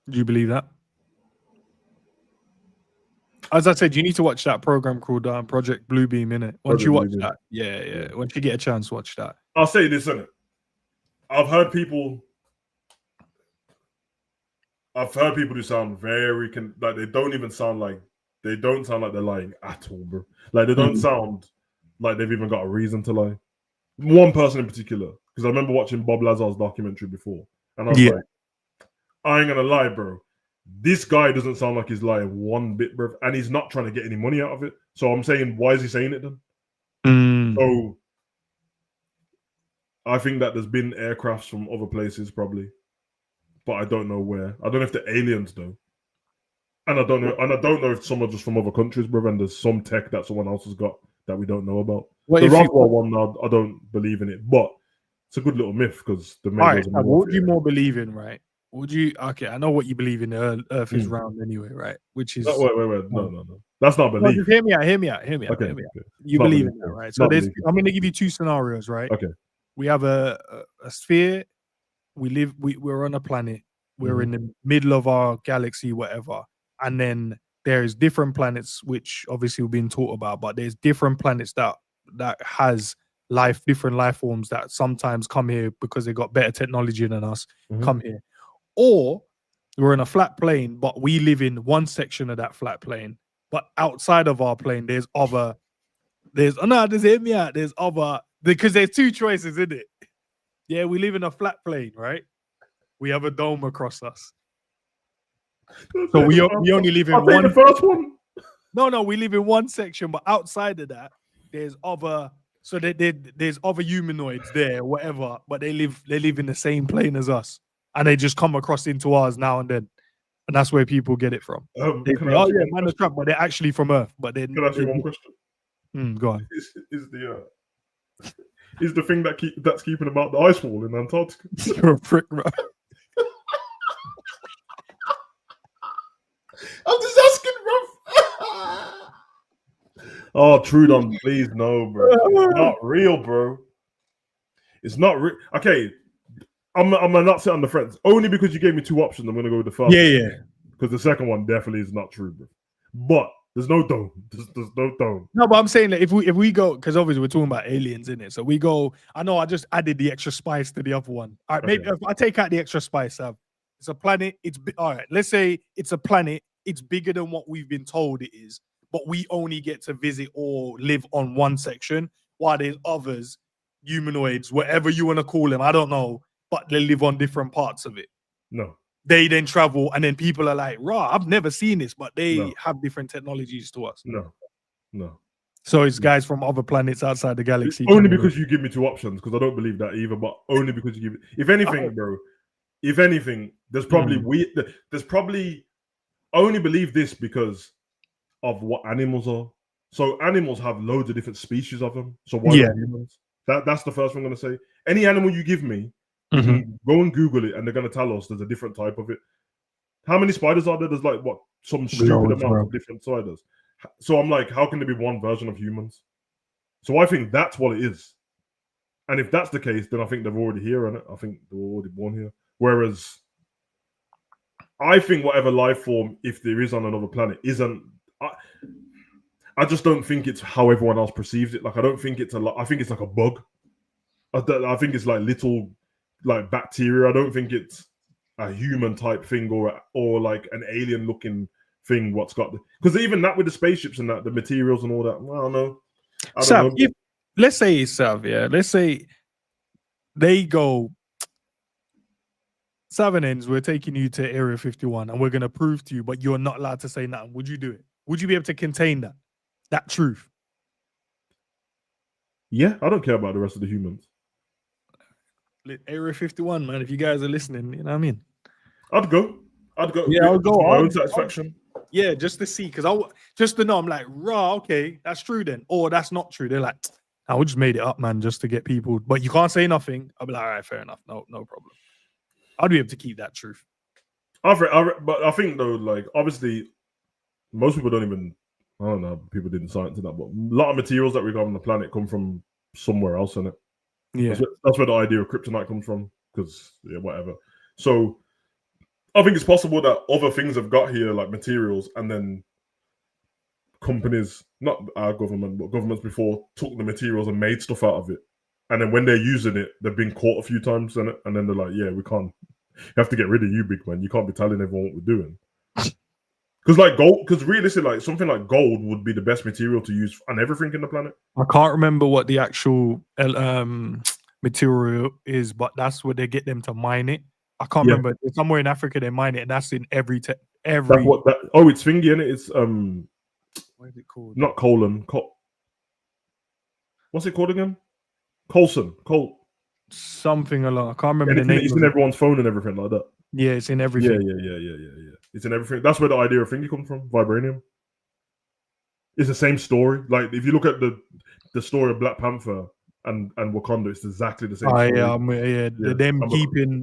Do you believe that? As I said, you need to watch that program called Project Bluebeam, innit? Once you watch that, yeah. Once you get a chance, watch that. I'll say this, innit? I've heard people who sound very like they don't sound like they're lying at all, bro. Like they don't sound like they've even got a reason to lie. One person in particular, because I remember watching Bob Lazar's documentary before, and I was like, I ain't gonna lie, bro. This guy doesn't sound like he's lying one bit, bro, and he's not trying to get any money out of it. So I'm saying, why is he saying it then? So I think that there's been aircrafts from other places, probably, but I don't know where. I don't know if the aliens though, and I don't know if some are just from other countries, bro. And there's some tech that someone else has got that we don't know about. The Roswell one, I don't believe in it, but it's a good little myth because the what would you more believe in, right? Would you? Okay, I know what you believe in. The Earth is round anyway, right? Which is wait. No. That's not belief. No, hear me out. Okay. You believe in that, right? So I'm going to give you two scenarios, right? Okay. We have a sphere. We're on a planet. We're in the middle of our galaxy, whatever. And then there's different planets, which obviously we've been taught about, but there's different planets that has different life forms that sometimes come here because they got better technology than us, come here. Or we're in a flat plane, but we live in one section of that flat plane. But outside of our plane, there's other, because there's two choices, isn't it? Yeah, we live in a flat plane, right? We have a dome across us. So we only live in one. The first one. No, we live in one section, but outside of that, there's other. So there's other humanoids there, whatever, but they live in the same plane as us, and they just come across into ours now and then, and that's where people get it from. They say, "Oh yeah, man, Trump," but they're actually from Earth. But then, can I ask you one question? Go on. Is the thing that's keeping them out the ice wall in Antarctica? You're a prick, bro. I'm just asking, bro. Oh, Trudon, please no, bro. It's not real, bro. It's not real. Okay, I'm gonna not sit on the fence. Only because you gave me two options, I'm gonna go with the first. Yeah. Because the second one definitely is not true, bro. But there's no dome. There's no dome. No, but I'm saying that if we go, because obviously we're talking about aliens, in it. So we go. I know I just added the extra spice to the other one. All right, maybe if I take out the extra spice. It's a planet. All right. Let's say it's a planet. It's bigger than what we've been told it is, but we only get to visit or live on one section, while there's others, humanoids, whatever you want to call them, I don't know, but they live on different parts of it. No. They then travel, and then people are like, I've never seen this, but they have different technologies to us. No. So it's guys from other planets outside the galaxy. Only because you give me two options, because I don't believe that either, but only because you give it. If anything, bro, there's probably I only believe this because of what animals are. So animals have loads of different species of them. So why Yeah. not humans? That's the first thing I'm going to say. Any animal you give me, we Mhm. can go and Google it, and they're going to tell us there's a different type of it. How many spiders are there? There's like what, some stupid Loads, amount bro. of different spiders. So I'm like, how can there be one version of humans? So I think that's what it is. And if that's the case, then I think they're already here, and I think they're already born here. Whereas I think whatever life form, if there is on another planet, isn't. I just don't think it's how everyone else perceives it. Like, I don't think it's I think it's like a bug. I think it's like little, like bacteria. I don't think it's a human type thing or like an alien looking thing. What's got because even that with the spaceships and that, the materials and all that. Well, I don't know. I don't know. Let's say it's Sav, yeah. Let's say they go, Seven Ends, we're taking you to Area 51 and we're going to prove to you, but you're not allowed to say nothing. Would you do it? Would you be able to contain that truth? Yeah, I don't care about the rest of the humans. Area 51, man. If you guys are listening, you know what I mean? I'd go. Yeah, I'll go. For my own satisfaction. Yeah, just to see, because just to know, I'm like, raw, okay, that's true then. Or that's not true. They're like, I would just made it up, man, just to get people. But you can't say nothing. I'll be like, all right, fair enough. No problem. I'd be able to keep that truth. But I think though, like obviously, most people don't even. I don't know. People didn't science in that, but a lot of materials that we got on the planet come from somewhere else, in it. Yeah, that's where the idea of kryptonite comes from. Because yeah, whatever. So I think it's possible that other things have got here, like materials, and then companies, not our government, but governments before, took the materials and made stuff out of it. And then when they're using it, they've been caught a few times in it, and then they're like, "Yeah, we can't. You have to get rid of you, big man. You can't be telling everyone what we're doing." Because like gold, because realistically, like something like gold would be the best material to use on everything in the planet. I can't remember what the actual material is, but that's where they get them to mine it. I can't remember. It's somewhere in Africa they mine it, and that's in every. That's what that. Oh, it's thingy, in it. It's What is it called? Not colon. What's it called again? Colson. Something along. I can't remember the name. It's in everyone's phone and everything like that. Yeah, it's in everything. Yeah. It's in everything. That's where the idea of thingy comes from. Vibranium. It's the same story. Like if you look at the story of Black Panther and Wakanda, it's exactly the same story. Them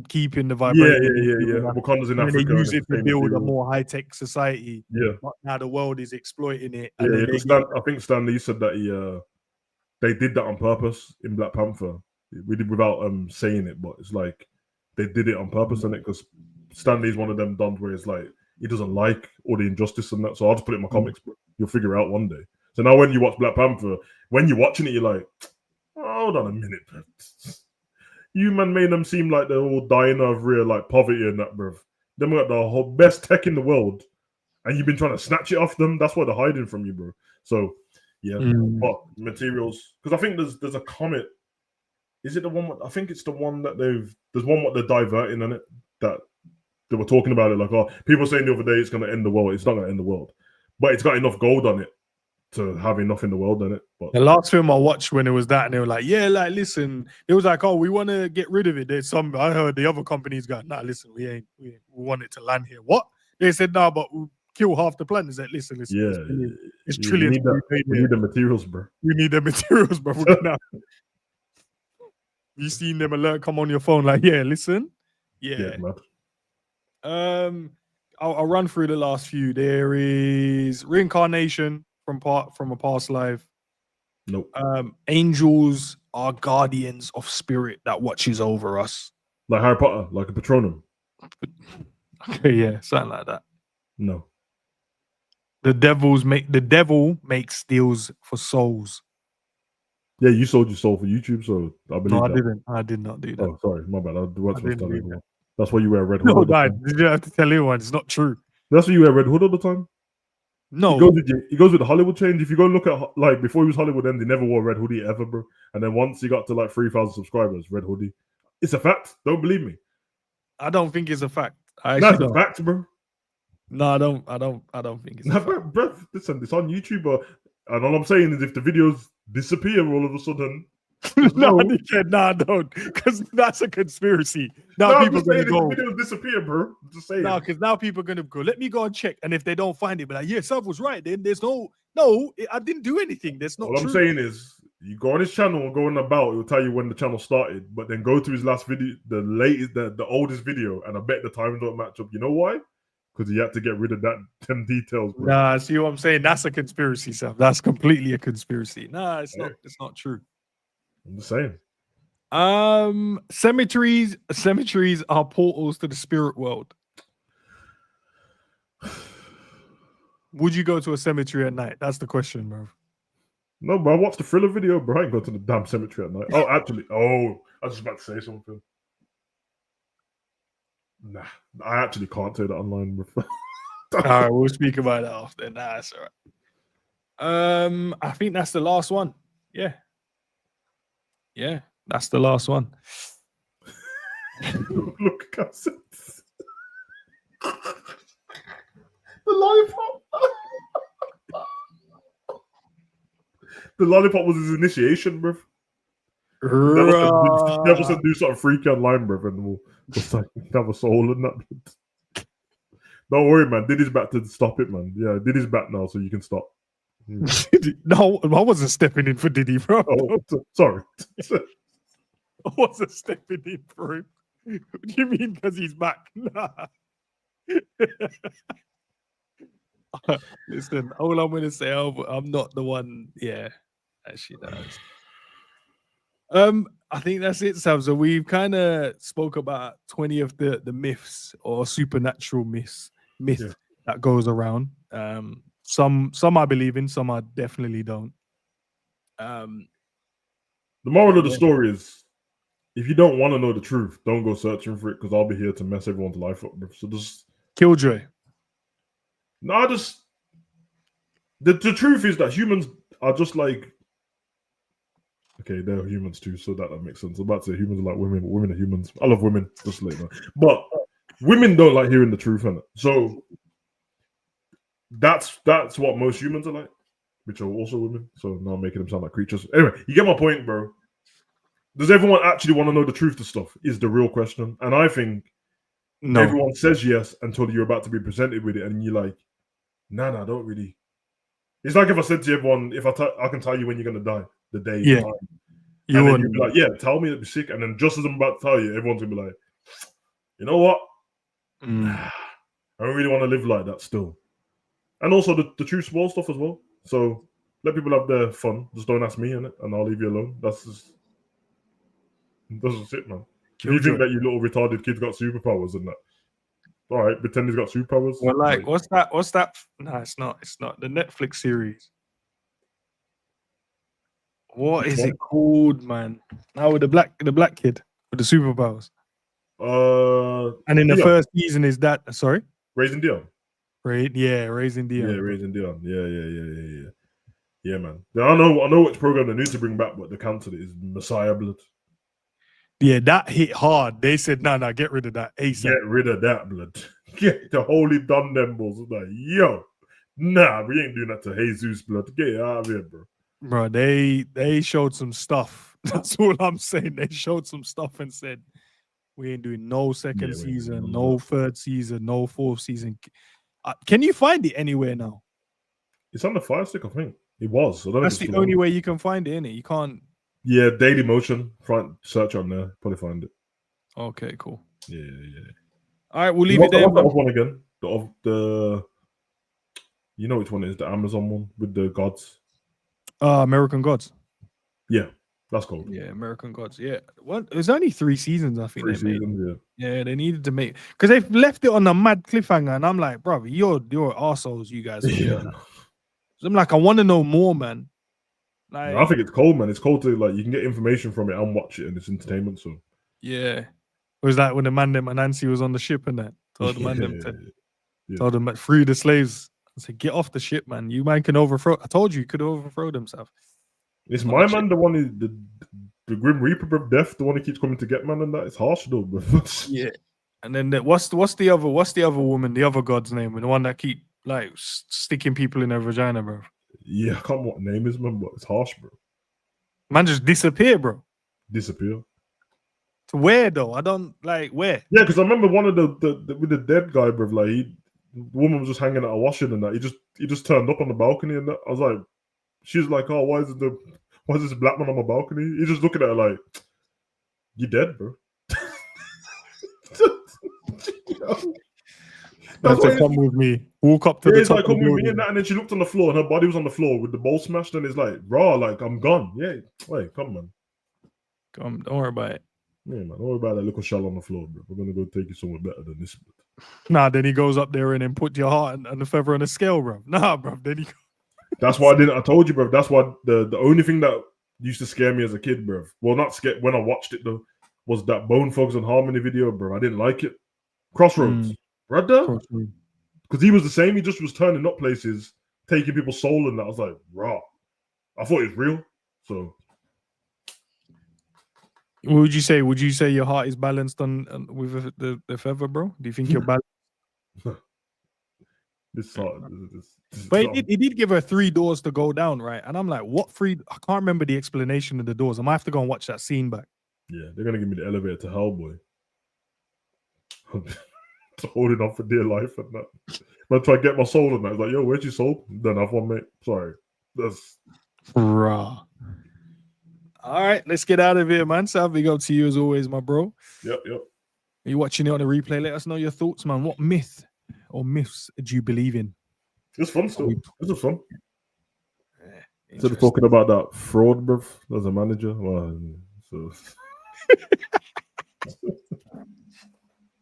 keeping the vibranium. Yeah. Wakanda's in Africa. They use it to build a more high tech society. Yeah. But now the world is exploiting it. I think Stan Lee said that they did that on purpose in Black Panther. We did without saying it, but it's like they did it on purpose, and it because Stan Lee's one of them dons where it's like he doesn't like all the injustice and that. So I'll just put it in my comics. But you'll figure it out one day. So now when you watch Black Panther, when you're watching it, you're like, oh, hold on a minute. You man made them seem like they're all dying of real like poverty and that, bruv. Them got the whole best tech in the world, and you've been trying to snatch it off them. That's why they're hiding from you, bro. So yeah, but materials, because I think there's a comet. Is it the one? I think it's the one that there's one what they're diverting in it that they were talking about it. Like, oh, people saying the other day it's going to end the world. It's not going to end the world, but it's got enough gold on it to have enough in the world in it. But the last film I watched when it was that, and they were like, yeah, like listen, it was like, oh, we want to get rid of it. There's I heard the other companies go, nah, listen, we want it to land here. What? They said, nah, but we'll kill half the planet. Is that listen, it's trillions. We need the materials, bro. We need the materials, bro. We're gonna you seen them alert come on your phone like, yeah, listen. Yeah. I'll run through the last few. There is reincarnation from a past life. Nope. Angels are guardians of spirit that watches over us. Like Harry Potter, like a patronum. Okay, yeah, something like that. No. The devil makes deals for souls. Yeah, you sold your soul for YouTube, so I believe I didn't. I did not do that. Oh, sorry, my bad. That's why you wear a red hood. No, did you have to tell everyone? It's not true. That's why you wear a red hood all the time. No, he goes with the Hollywood change. If you go and look at like before he was Hollywood, then they never wore a red hoodie ever, bro. And then once he got to like 3,000 subscribers, red hoodie. It's a fact. Don't believe me. I don't think it's a fact. That's a fact, bro. No, I don't think it's a fact. Bro, listen, it's on YouTube, and all I'm saying is if the videos disappear all of a sudden, No, don't, because that's a conspiracy. Now No, I'm people just are saying gonna the go. video disappear, bro. I'm just saying. No, because now people are gonna go. Let me go and check, and if they don't find it, but like, yeah, Sav was right. Then there's I didn't do anything. That's not All true. I'm saying is, you go on his channel and go on about. It will tell you when the channel started, but then go to his last video, the latest, the oldest video, and I bet the time don't match up. You know why? Because he had to get rid of them details, bro. Nah, see what I'm saying? That's a conspiracy, Sav. That's completely a conspiracy. Nah, it's not. It's not true. I'm just saying. Cemeteries are portals to the spirit world. Would you go to a cemetery at night? That's the question, bro. No, but I watched the Thriller video, bro. I ain't go to the damn cemetery at night. Oh, actually, I was just about to say something. Nah, I actually can't say that online. All right, we'll speak about that after. Nah, that's all right. I think that's the last one. Yeah, that's the last one. Look, cousins. The lollipop. The lollipop was his initiation, bro. Never said do something freaky online, bro, and we'll have a soul in that. Don't worry, man. Diddy's back to stop it, man. Yeah, Diddy's back now, so you can stop. No, I wasn't stepping in for Diddy, bro. Oh, sorry. I wasn't stepping in for him. What do you mean because he's back? Nah. Listen, all I'm going to say, I'm not the one. Yeah, actually, does. I think that's it, Sam. So we've kind of spoke about 20 of the myths or supernatural myth that goes around. Some I believe in, some I definitely don't. The moral of the story is, if you don't want to know the truth, don't go searching for it, because I'll be here to mess everyone's life up. So just Killjoy. No, the truth is that humans are just like, okay, they're humans too, so that makes sense. I'm about to say humans are like women, but women are humans. I love women, just like that. But women don't like hearing the truth, innit? So that's what most humans are like, which are also women. So now I'm making them sound like creatures. Anyway, you get my point, bro. Does everyone actually want to know the truth to stuff? Is the real question. And I think everyone says yes until you're about to be presented with it, and you're like, nah, I don't really. It's like if I said to everyone, if I can tell you when you're gonna die, the day, the time. And then you'd be like, yeah, tell me it'd be sick. And then just as I'm about to tell you, everyone's gonna be like, you know what? I don't really want to live like that still. And also the true small stuff as well. So let people have their fun. Just don't ask me in it, and I'll leave you alone. That's just it, man. If you think that you little retarded kids got superpowers and that, all right, pretend he's got superpowers. Well, like, what's that? No, it's not. It's not the Netflix series. What is it called, man? Now with the black kid with the superpowers. And in the first season is that Raising Dion. Raising Dion. Yeah, Raising Dion. Yeah, man. I know which program they need to bring back, but they cancelled it. Is Messiah Blood. Yeah, that hit hard. They said, no, get rid of that ASAP. Get rid of that, blood. Get the holy Don Dembles. Like, yo, nah, we ain't doing that to Jesus, blood. Get it out of here, bro. Bro, they showed some stuff. That's all I'm saying. They showed some stuff and said, we ain't doing no second season, no third season, no fourth season. Can you find it anywhere now? It's on the Fire Stick, I think. It was. That's the only way you can find it, innit? You can't. Yeah, Daily Motion. Search on there. Probably find it. Okay, cool. Yeah. All right, we'll leave it there. What's the one again? The you know which one it is? The Amazon one with the gods. American Gods. Yeah, that's cool. Yeah, American Gods. Yeah, there's only 3 seasons. I think 3 seasons. Yeah, they needed to make because they've left it on a mad cliffhanger, and I'm like, bro, you're arseholes, you guys. Yeah. So I'm like, I want to know more, man. Like, I think it's cold, man. It's cold to like you can get information from it and watch it, and it's entertainment. So yeah, it was like when the man them and Nancy was on the ship and that told the man them told them like, free the slaves. I said, get off the ship, man. You man can overthrow. I told you could overthrow themselves. It's my man, the one who the Grim Reaper of Death, the one who keeps coming to get man, and that it's harsh though, bro. Yeah, and then what's the other woman, the other god's name, and the one that keep like sticking people in their vagina, bro. Yeah, I can't remember what the name is, man, but it's harsh, bro. Man just disappear, bro. Disappear. To where though? I don't like where. Yeah, because I remember one of the with the dead guy, bro. Like the woman was just hanging out washing and that. He just turned up on the balcony and that. I was like, she's like, oh, why is this black man on my balcony? He's just looking at her like, you dead, bro. That's what come with me. Walk up to the top. Like, come with me and that, and then she looked on the floor and her body was on the floor with the bowl smashed, and it's like, raw, like I'm gone. Yeah, wait, come man. Come, don't worry about it. Yeah, man, don't worry about that little shell on the floor, bro. We're gonna go take you somewhere better than this. Nah, then he goes up there and then put your heart and the feather on a scale, bro. Nah, bro. Then he. That's why I told you, bro. That's why the only thing that used to scare me as a kid, bro. Well, not scare when I watched it though, was that Bone Thugs and Harmony video, bro. I didn't like it. Crossroads, right there. Because he was the same. He just was turning up places, taking people's soul, and that. I was like, raw. I thought it was real. So, what would you say? Would you say your heart is balanced on with the feather, bro? Do you think you're balanced? But he did give her 3 doors to go down, right? And I'm like, what 3? I can't remember the explanation of the doors. I might have to go and watch that scene back. Yeah, they're gonna give me the elevator to hell, boy. Holding on for dear life and that. But try to get my soul in that. It's like, yo, where's your soul? Don't have one, mate. Sorry. That's raw. All right, let's get out of here, man. So big up to you as always, my bro. Yep. Are you watching it on the replay? Let us know your thoughts, man. What myth or myths do you believe in? It's fun still. This is fun. Yeah, instead of talking about that fraud, bro, as a manager. Well, so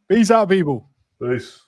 peace out, people. Peace.